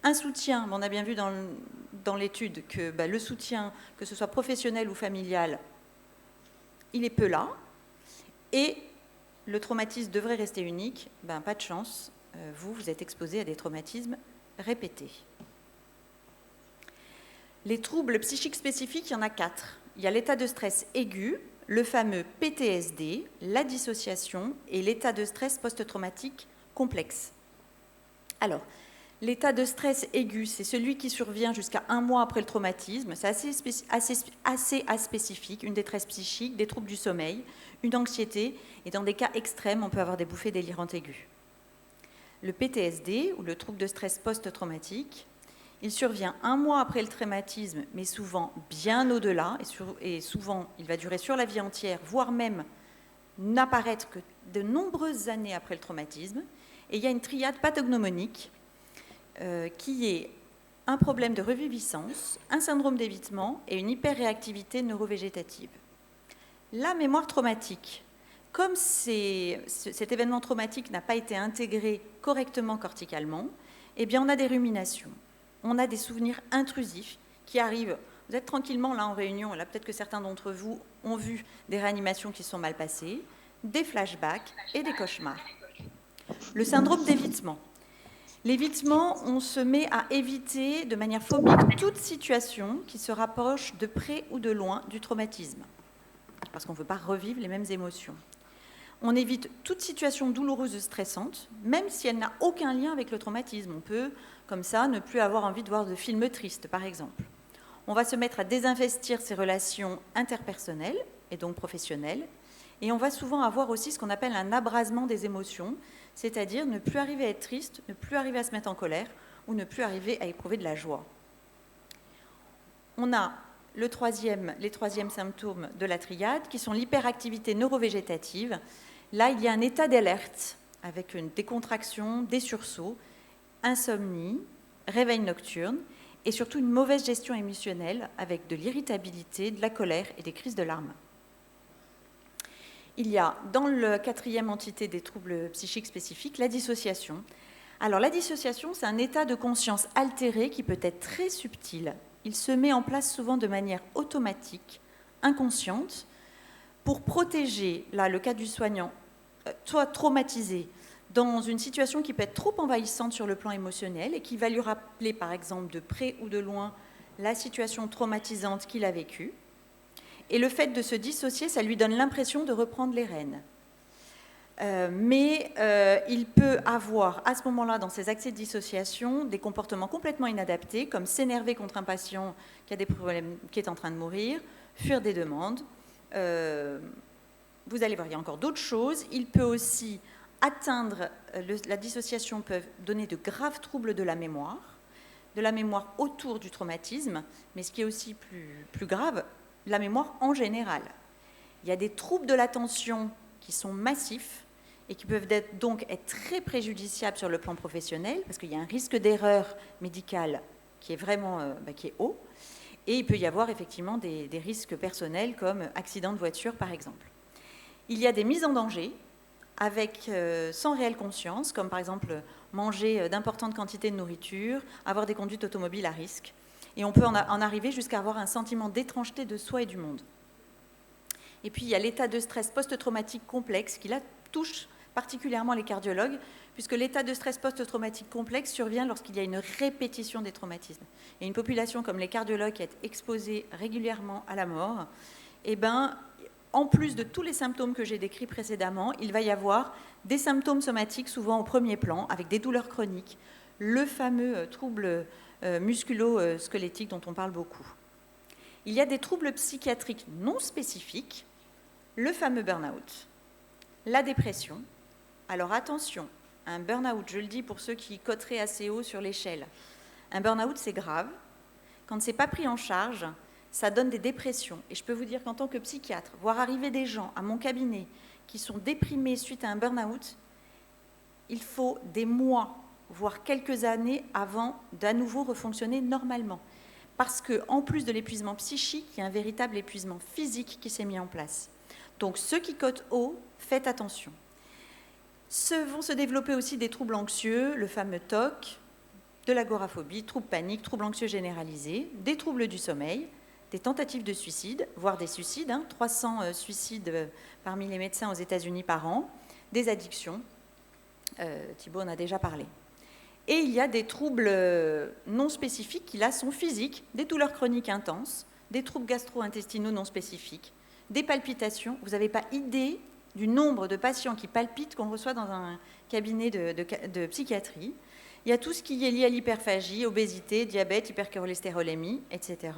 Un soutien, on a bien vu dans l'étude que le soutien, que ce soit professionnel ou familial, il est peu là. Et le traumatisme devrait rester unique, ben pas de chance, vous êtes exposé à des traumatismes répétés. Les troubles psychiques spécifiques, il y en a 4. Il y a l'état de stress aigu, le fameux PTSD, la dissociation et l'état de stress post-traumatique complexe. Alors, l'état de stress aigu, c'est celui qui survient jusqu'à 1 mois après le traumatisme. C'est assez aspécifique, une détresse psychique, des troubles du sommeil, une anxiété, et dans des cas extrêmes, on peut avoir des bouffées délirantes aiguës. Le PTSD, ou le trouble de stress post-traumatique, il survient 1 mois après le traumatisme, mais souvent bien au-delà, et souvent il va durer sur la vie entière, voire même n'apparaître que de nombreuses années après le traumatisme. Et il y a une triade pathognomonique qui est un problème de reviviscence, un syndrome d'évitement et une hyperréactivité neurovégétative. La mémoire traumatique, comme cet événement traumatique n'a pas été intégré correctement corticalement, eh bien on a des ruminations. On a des souvenirs intrusifs qui arrivent. Vous êtes tranquillement là en réunion, là peut-être que certains d'entre vous ont vu des réanimations qui sont mal passées, des flashbacks et des cauchemars. Le syndrome d'évitement. L'évitement, on se met à éviter de manière phobique toute situation qui se rapproche de près ou de loin du traumatisme, parce qu'on ne veut pas revivre les mêmes émotions. On évite toute situation douloureuse ou stressante, même si elle n'a aucun lien avec le traumatisme. On peut, comme ça, ne plus avoir envie de voir de films tristes, par exemple. On va se mettre à désinvestir ses relations interpersonnelles, et donc professionnelles, et on va souvent avoir aussi ce qu'on appelle un abrasement des émotions, c'est-à-dire ne plus arriver à être triste, ne plus arriver à se mettre en colère, ou ne plus arriver à éprouver de la joie. On a les troisièmes symptômes de la triade, qui sont l'hyperactivité neurovégétative. Là, il y a un état d'alerte, avec une décontraction, des sursauts, insomnie, réveil nocturne, et surtout une mauvaise gestion émotionnelle, avec de l'irritabilité, de la colère et des crises de larmes. Il y a, dans la 4e entité des troubles psychiques spécifiques, la dissociation. Alors, la dissociation, c'est un état de conscience altéré qui peut être très subtil. Il se met en place souvent de manière automatique, inconsciente, pour protéger, là, le cas du soignant, soit traumatisé, dans une situation qui peut être trop envahissante sur le plan émotionnel et qui va lui rappeler, par exemple, de près ou de loin, la situation traumatisante qu'il a vécue. Et le fait de se dissocier, ça lui donne l'impression de reprendre les rênes. Mais il peut avoir, à ce moment-là, dans ces accès de dissociation, des comportements complètement inadaptés, comme s'énerver contre un patient qui a des problèmes, qui est en train de mourir, fuir des demandes. Vous allez voir, il y a encore d'autres choses. Il peut aussi atteindre, la dissociation peut donner de graves troubles de la mémoire autour du traumatisme, mais ce qui est aussi plus grave, la mémoire en général. Il y a des troubles de l'attention qui sont massifs et qui peuvent donc être très préjudiciables sur le plan professionnel, parce qu'il y a un risque d'erreur médicale qui est vraiment qui est haut, et il peut y avoir effectivement des risques personnels comme accident de voiture par exemple. Il y a des mises en danger avec, sans réelle conscience, comme par exemple manger d'importantes quantités de nourriture, avoir des conduites automobiles à risque, et on peut en arriver jusqu'à avoir un sentiment d'étrangeté de soi et du monde. Et puis il y a l'état de stress post-traumatique complexe qui là touche particulièrement les cardiologues, puisque l'état de stress post-traumatique complexe survient lorsqu'il y a une répétition des traumatismes. Et une population comme les cardiologues qui est exposée régulièrement à la mort, eh ben, en plus de tous les symptômes que j'ai décrits précédemment, il va y avoir des symptômes somatiques souvent au premier plan, avec des douleurs chroniques, le fameux trouble musculo-squelettique dont on parle beaucoup. Il y a des troubles psychiatriques non spécifiques, le fameux burn-out, la dépression. Alors attention, un burn-out, je le dis pour ceux qui coteraient assez haut sur l'échelle, un burn-out c'est grave. Quand ce n'est pas pris en charge, ça donne des dépressions. Et je peux vous dire qu'en tant que psychiatre, voir arriver des gens à mon cabinet qui sont déprimés suite à un burn-out, il faut des mois, voire quelques années avant d'à nouveau refonctionner normalement. Parce qu'en plus de l'épuisement psychique, il y a un véritable épuisement physique qui s'est mis en place. Donc ceux qui cotent haut, faites attention. Vont se développer aussi des troubles anxieux, le fameux TOC, de l'agoraphobie, troubles paniques, troubles anxieux généralisés, des troubles du sommeil, des tentatives de suicide, voire des suicides, 300 suicides parmi les médecins aux États-Unis par an, des addictions, Thibaut en a déjà parlé. Et il y a des troubles non spécifiques qui là sont physiques, des douleurs chroniques intenses, des troubles gastro-intestinaux non spécifiques, des palpitations. Vous n'avez pas idée du nombre de patients qui palpitent qu'on reçoit dans un cabinet de psychiatrie. Il y a tout ce qui est lié à l'hyperphagie, obésité, diabète, hypercholestérolémie, etc.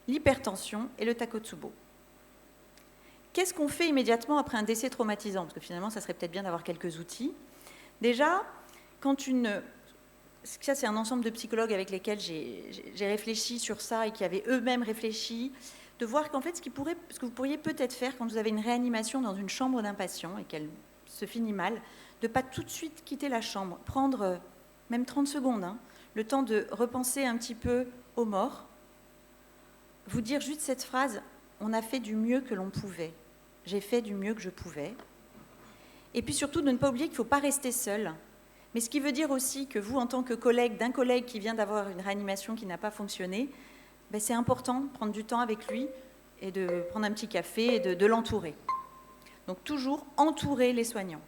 L'hypertension et le Takotsubo. Qu'est-ce qu'on fait immédiatement après un décès traumatisant? Parce que finalement, ça serait peut-être bien d'avoir quelques outils. Déjà, ça c'est un ensemble de psychologues avec lesquels j'ai réfléchi sur ça et qui avaient eux-mêmes réfléchi, de voir qu'en fait, ce que vous pourriez peut-être faire quand vous avez une réanimation dans une chambre d'un patient et qu'elle se finit mal, de ne pas tout de suite quitter la chambre, prendre même 30 secondes, le temps de repenser un petit peu aux morts, vous dire juste cette phrase: on a fait du mieux que l'on pouvait, j'ai fait du mieux que je pouvais. Et puis surtout, de ne pas oublier qu'il ne faut pas rester seul. Mais ce qui veut dire aussi que vous, en tant que collègue d'un collègue qui vient d'avoir une réanimation qui n'a pas fonctionné, c'est important de prendre du temps avec lui et de prendre un petit café et de l'entourer. Donc toujours entourer les soignants.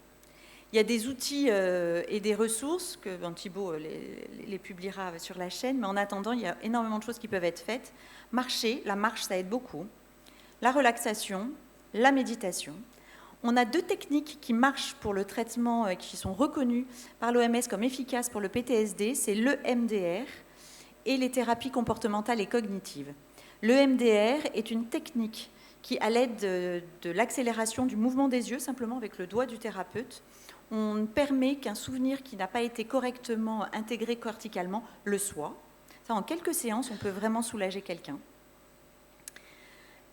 Il y a des outils et des ressources que Thibaut les publiera sur la chaîne, mais en attendant, il y a énormément de choses qui peuvent être faites. Marcher, la marche, ça aide beaucoup. La relaxation, la méditation. On a 2 techniques qui marchent pour le traitement, qui sont reconnues par l'OMS comme efficaces pour le PTSD, c'est l'EMDR et les thérapies comportementales et cognitives. L'EMDR est une technique qui, à l'aide de l'accélération du mouvement des yeux, simplement avec le doigt du thérapeute, on permet qu'un souvenir qui n'a pas été correctement intégré corticalement le soit. Ça, en quelques séances, on peut vraiment soulager quelqu'un.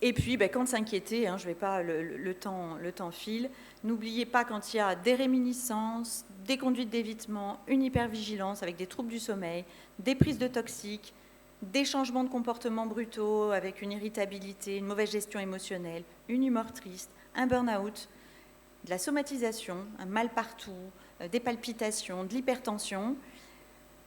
Et puis, quand s'inquiéter, je ne vais pas, le temps file. N'oubliez pas quand il y a des réminiscences, des conduites d'évitement, une hypervigilance avec des troubles du sommeil, des prises de toxiques, des changements de comportement brutaux avec une irritabilité, une mauvaise gestion émotionnelle, une humeur triste, un burn-out, de la somatisation, un mal partout, des palpitations, de l'hypertension.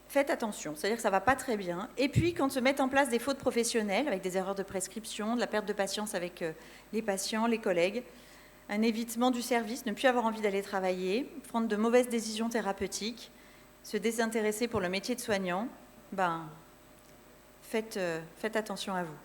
Faites attention, c'est-à-dire que ça ne va pas très bien. Et puis, quand se mettent en place des fautes professionnelles, avec des erreurs de prescription, de la perte de patience avec les patients, les collègues, un évitement du service, ne plus avoir envie d'aller travailler, prendre de mauvaises décisions thérapeutiques, se désintéresser pour le métier de soignant, faites attention à vous.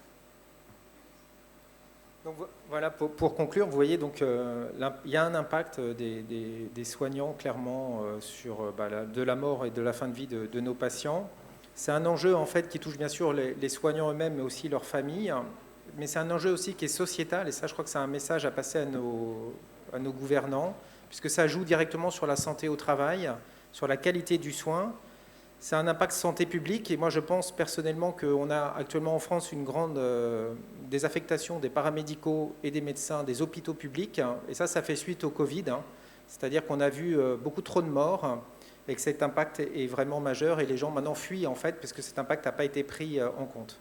Donc, voilà, pour conclure, vous voyez, donc, il y a un impact des soignants clairement sur de la mort et de la fin de vie de nos patients. C'est un enjeu en fait qui touche bien sûr les soignants eux-mêmes, mais aussi leurs familles. Mais c'est un enjeu aussi qui est sociétal, et ça, je crois que c'est un message à passer à nos gouvernants, puisque ça joue directement sur la santé au travail, sur la qualité du soin. C'est un impact santé publique, et moi je pense personnellement qu'on a actuellement en France une grande désaffectation des paramédicaux et des médecins des hôpitaux publics, et ça fait suite au Covid, c'est-à-dire qu'on a vu beaucoup trop de morts, et que cet impact est vraiment majeur, et les gens maintenant fuient en fait, parce que cet impact n'a pas été pris en compte.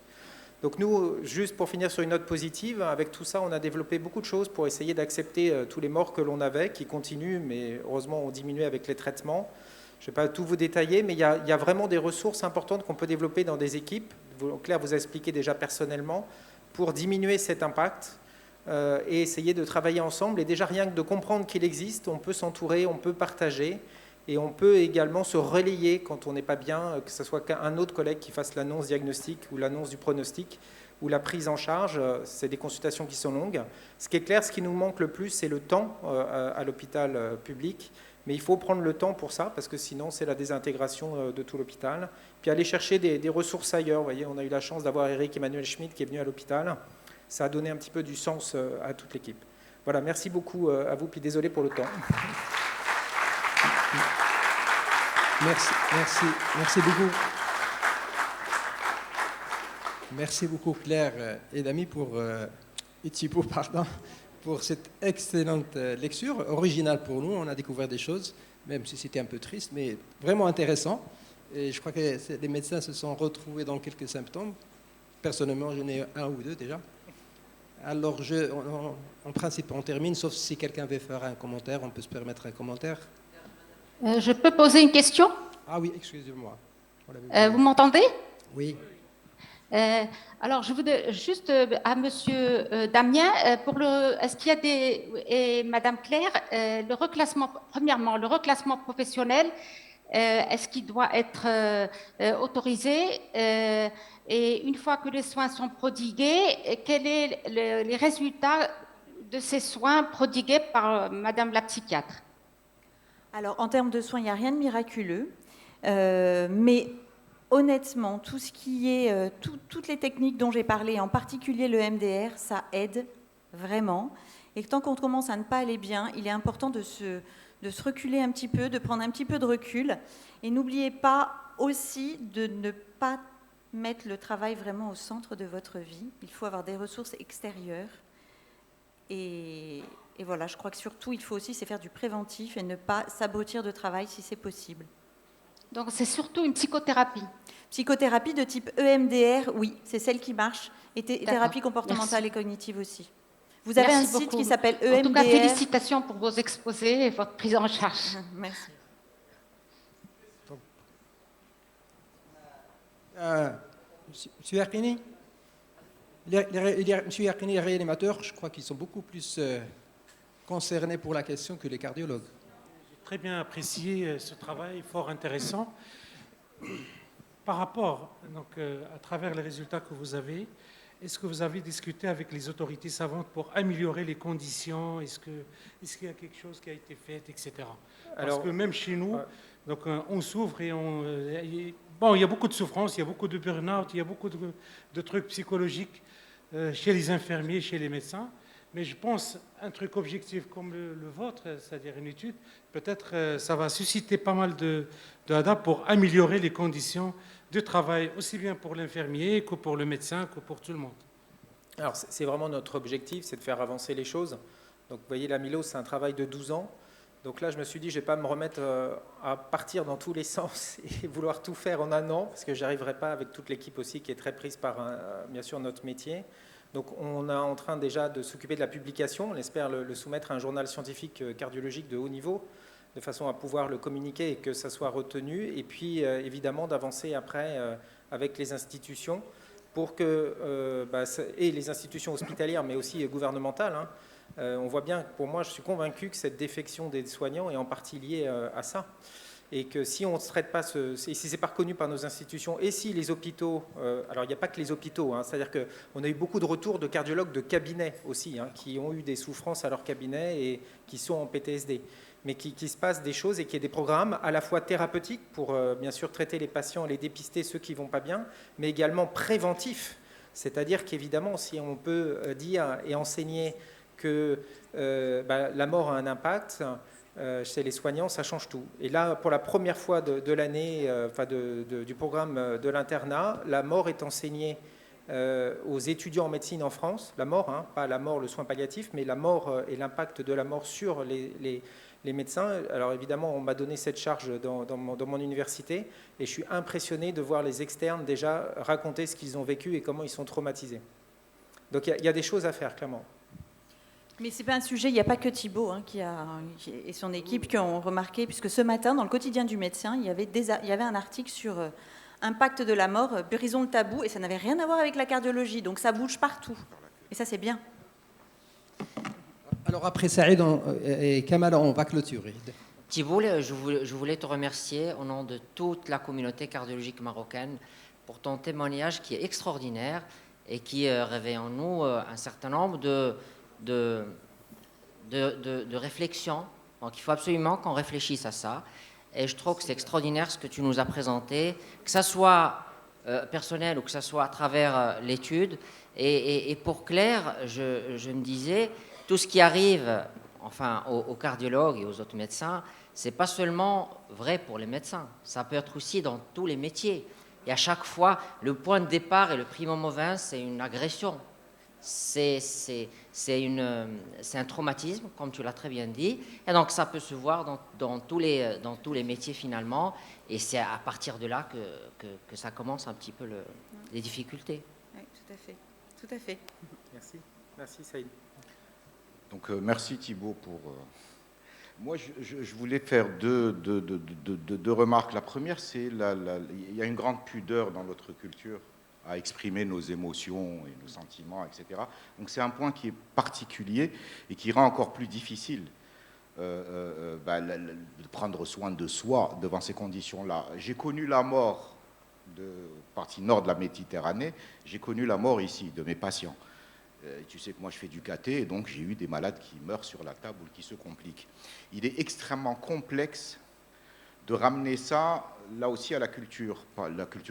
Donc nous, juste pour finir sur une note positive, avec tout ça, on a développé beaucoup de choses pour essayer d'accepter tous les morts que l'on avait, qui continuent, mais heureusement ont diminué avec les traitements. Je ne vais pas tout vous détailler, mais il y a vraiment des ressources importantes qu'on peut développer dans des équipes. Claire vous a expliqué déjà personnellement, pour diminuer cet impact et essayer de travailler ensemble. Et déjà rien que de comprendre qu'il existe, on peut s'entourer, on peut partager, et on peut également se relayer quand on n'est pas bien, que ce soit qu'un autre collègue qui fasse l'annonce diagnostique ou l'annonce du pronostic ou la prise en charge. C'est des consultations qui sont longues. Ce qui est clair, ce qui nous manque le plus, c'est le temps à l'hôpital public. Mais il faut prendre le temps pour ça, parce que sinon, c'est la désintégration de tout l'hôpital. Puis aller chercher des ressources ailleurs. Vous voyez, on a eu la chance d'avoir Eric Emmanuel Schmitt qui est venu à l'hôpital. Ça a donné un petit peu du sens à toute l'équipe. Voilà, merci beaucoup à vous, puis désolé pour le temps.
Merci beaucoup. Merci beaucoup Claire et Dami et Thibaut, pour cette excellente lecture, originale pour nous. On a découvert des choses, même si c'était un peu triste, mais vraiment intéressant. Et je crois que les médecins se sont retrouvés dans quelques symptômes. Personnellement, j'en ai un ou deux déjà. Alors, en principe, on termine, sauf si quelqu'un veut faire un commentaire, on peut se permettre un commentaire.
Je peux poser une question?
Ah oui, excusez-moi.
Vous m'entendez?
Oui.
Alors, je voudrais juste à Monsieur Damien, est-ce qu'il y a et Madame Claire, premièrement, le reclassement professionnel, est-ce qu'il doit être autorisé et une fois que les soins sont prodigués, quels sont les résultats de ces soins prodigués par Madame la psychiatre?
Alors, en termes de soins, il n'y a rien de miraculeux, mais honnêtement, tout ce qui est, toutes les techniques dont j'ai parlé, en particulier le MDR, ça aide vraiment. Et tant qu'on commence à ne pas aller bien, il est important de se reculer un petit peu, de prendre un petit peu de recul. Et n'oubliez pas aussi de ne pas mettre le travail vraiment au centre de votre vie. Il faut avoir des ressources extérieures. Et voilà, je crois que surtout, il faut aussi c'est faire du préventif et ne pas s'abrutir de travail si c'est possible.
Donc c'est surtout une psychothérapie.
Psychothérapie de type EMDR, oui, c'est celle qui marche. Et thérapie comportementale et cognitive aussi. Vous avez un site qui s'appelle EMDR.
En tout cas, félicitations pour vos exposés et votre prise en charge.
Merci.
Monsieur Yarkini, Monsieur Yarkini, les réanimateurs, je crois qu'ils sont beaucoup plus concernés pour la question que les cardiologues.
J'ai très bien apprécié ce travail, fort intéressant. Par rapport, donc, à travers les résultats que vous avez, est-ce que vous avez discuté avec les autorités savantes pour améliorer les conditions? Est-ce qu'il y a quelque chose qui a été fait, etc. Parce que même chez nous, donc, on souffre et il y a beaucoup de souffrance, il y a beaucoup de burn-out, il y a beaucoup de trucs psychologiques chez les infirmiers, chez les médecins. Mais je pense un truc objectif comme le vôtre, c'est-à-dire une étude, peut-être ça va susciter pas mal de data pour améliorer les conditions de travail, aussi bien pour l'infirmier que pour le médecin, que pour tout le monde.
Alors, c'est vraiment notre objectif, c'est de faire avancer les choses. Donc, vous voyez, l'amylose, c'est un travail de 12 ans. Donc là, je me suis dit, je ne vais pas me remettre à partir dans tous les sens et vouloir tout faire en un an, parce que je n'y arriverai pas avec toute l'équipe aussi qui est très prise par, bien sûr, notre métier. Donc, on est en train déjà de s'occuper de la publication. On espère le soumettre à un journal scientifique cardiologique de haut niveau, de façon à pouvoir le communiquer et que ça soit retenu. Et puis, évidemment, d'avancer après avec les institutions pour que, et les institutions hospitalières, mais aussi gouvernementales, hein, on voit bien, pour moi, je suis convaincu que cette défection des soignants est en partie liée à ça. Et que si on ne traite pas, si ce n'est pas reconnu par nos institutions, et si les hôpitaux, alors il n'y a pas que les hôpitaux, hein, c'est-à-dire qu'on a eu beaucoup de retours de cardiologues de cabinet aussi, hein, qui ont eu des souffrances à leur cabinet et qui sont en PTSD. Mais qu'il se passe des choses et qu'il y ait des programmes à la fois thérapeutiques pour bien sûr traiter les patients, les dépister, ceux qui ne vont pas bien, mais également préventifs. C'est-à-dire qu'évidemment, si on peut dire et enseigner que la mort a un impact, chez les soignants, ça change tout. Et là, pour la première fois de l'année, du programme de l'internat, la mort est enseignée aux étudiants en médecine en France. La mort, hein, pas la mort, le soin palliatif, mais la mort et l'impact de la mort sur les médecins. Alors évidemment, on m'a donné cette charge dans mon université et je suis impressionné de voir les externes déjà raconter ce qu'ils ont vécu et comment ils sont traumatisés. Donc il y a des choses à faire, clairement.
Mais ce n'est pas un sujet, il n'y a pas que Thibault et son équipe qui ont remarqué, puisque ce matin, dans le quotidien du médecin, il y avait un article sur impact de la mort, brisons le tabou, et ça n'avait rien à voir avec la cardiologie, donc ça bouge partout. Et ça, c'est bien.
Alors après Saïd et Kamal, on va clôturer.
Thibault, je voulais te remercier au nom de toute la communauté cardiologique marocaine pour ton témoignage qui est extraordinaire et qui réveille en nous un certain nombre de réflexion. Donc il faut absolument qu'on réfléchisse à ça. Et je trouve que c'est extraordinaire ce que tu nous as présenté, que ça soit personnel ou que ça soit à travers l'étude. Et pour Claire, je me disais, tout ce qui arrive enfin, aux cardiologues et aux autres médecins, c'est pas seulement vrai pour les médecins, ça peut être aussi dans tous les métiers. Et à chaque fois, le point de départ et le primo movens, c'est une agression. C'est un traumatisme, comme tu l'as très bien dit. Et donc, ça peut se voir dans tous les métiers, finalement. Et c'est à partir de là que ça commence un petit peu les difficultés.
Oui, tout à fait. Tout à fait.
Merci. Merci, Saïd.
Donc, merci, Thibault, pour... Moi, je voulais faire deux remarques. La première, c'est il y a une grande pudeur dans notre culture à exprimer nos émotions et nos sentiments, etc. Donc c'est un point qui est particulier et qui rend encore plus difficile de prendre soin de soi devant ces conditions-là. J'ai connu la mort partie nord de la Méditerranée, j'ai connu la mort ici de mes patients. Tu sais que moi je fais du caté, et donc j'ai eu des malades qui meurent sur la table ou qui se compliquent. Il est extrêmement complexe de ramener ça, là aussi, à la culture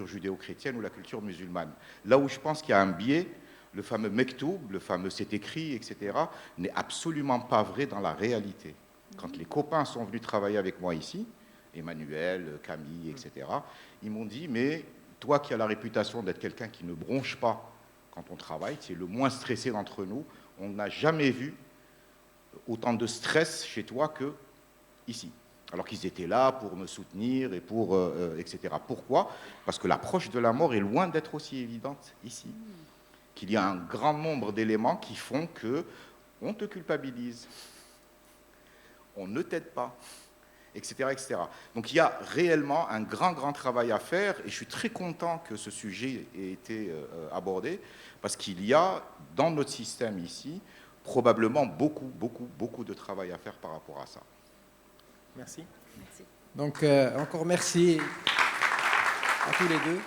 judéo-chrétienne ou la culture musulmane. Là où je pense qu'il y a un biais, le fameux mektoub, le fameux c'est écrit, etc., n'est absolument pas vrai dans la réalité. Quand les copains sont venus travailler avec moi ici, Emmanuel, Camille, etc., ils m'ont dit, mais toi qui as la réputation d'être quelqu'un qui ne bronche pas quand on travaille, tu es le moins stressé d'entre nous, on n'a jamais vu autant de stress chez toi que ici. Alors qu'ils étaient là pour me soutenir et pour, etc. Pourquoi? Parce que l'approche de la mort est loin d'être aussi évidente ici. Qu'il y a un grand nombre d'éléments qui font que on te culpabilise, on ne t'aide pas, etc., etc. Donc il y a réellement un grand travail à faire, et je suis très content que ce sujet ait été abordé, parce qu'il y a dans notre système ici probablement beaucoup de travail à faire par rapport à ça.
Merci.
Donc encore merci à tous les deux.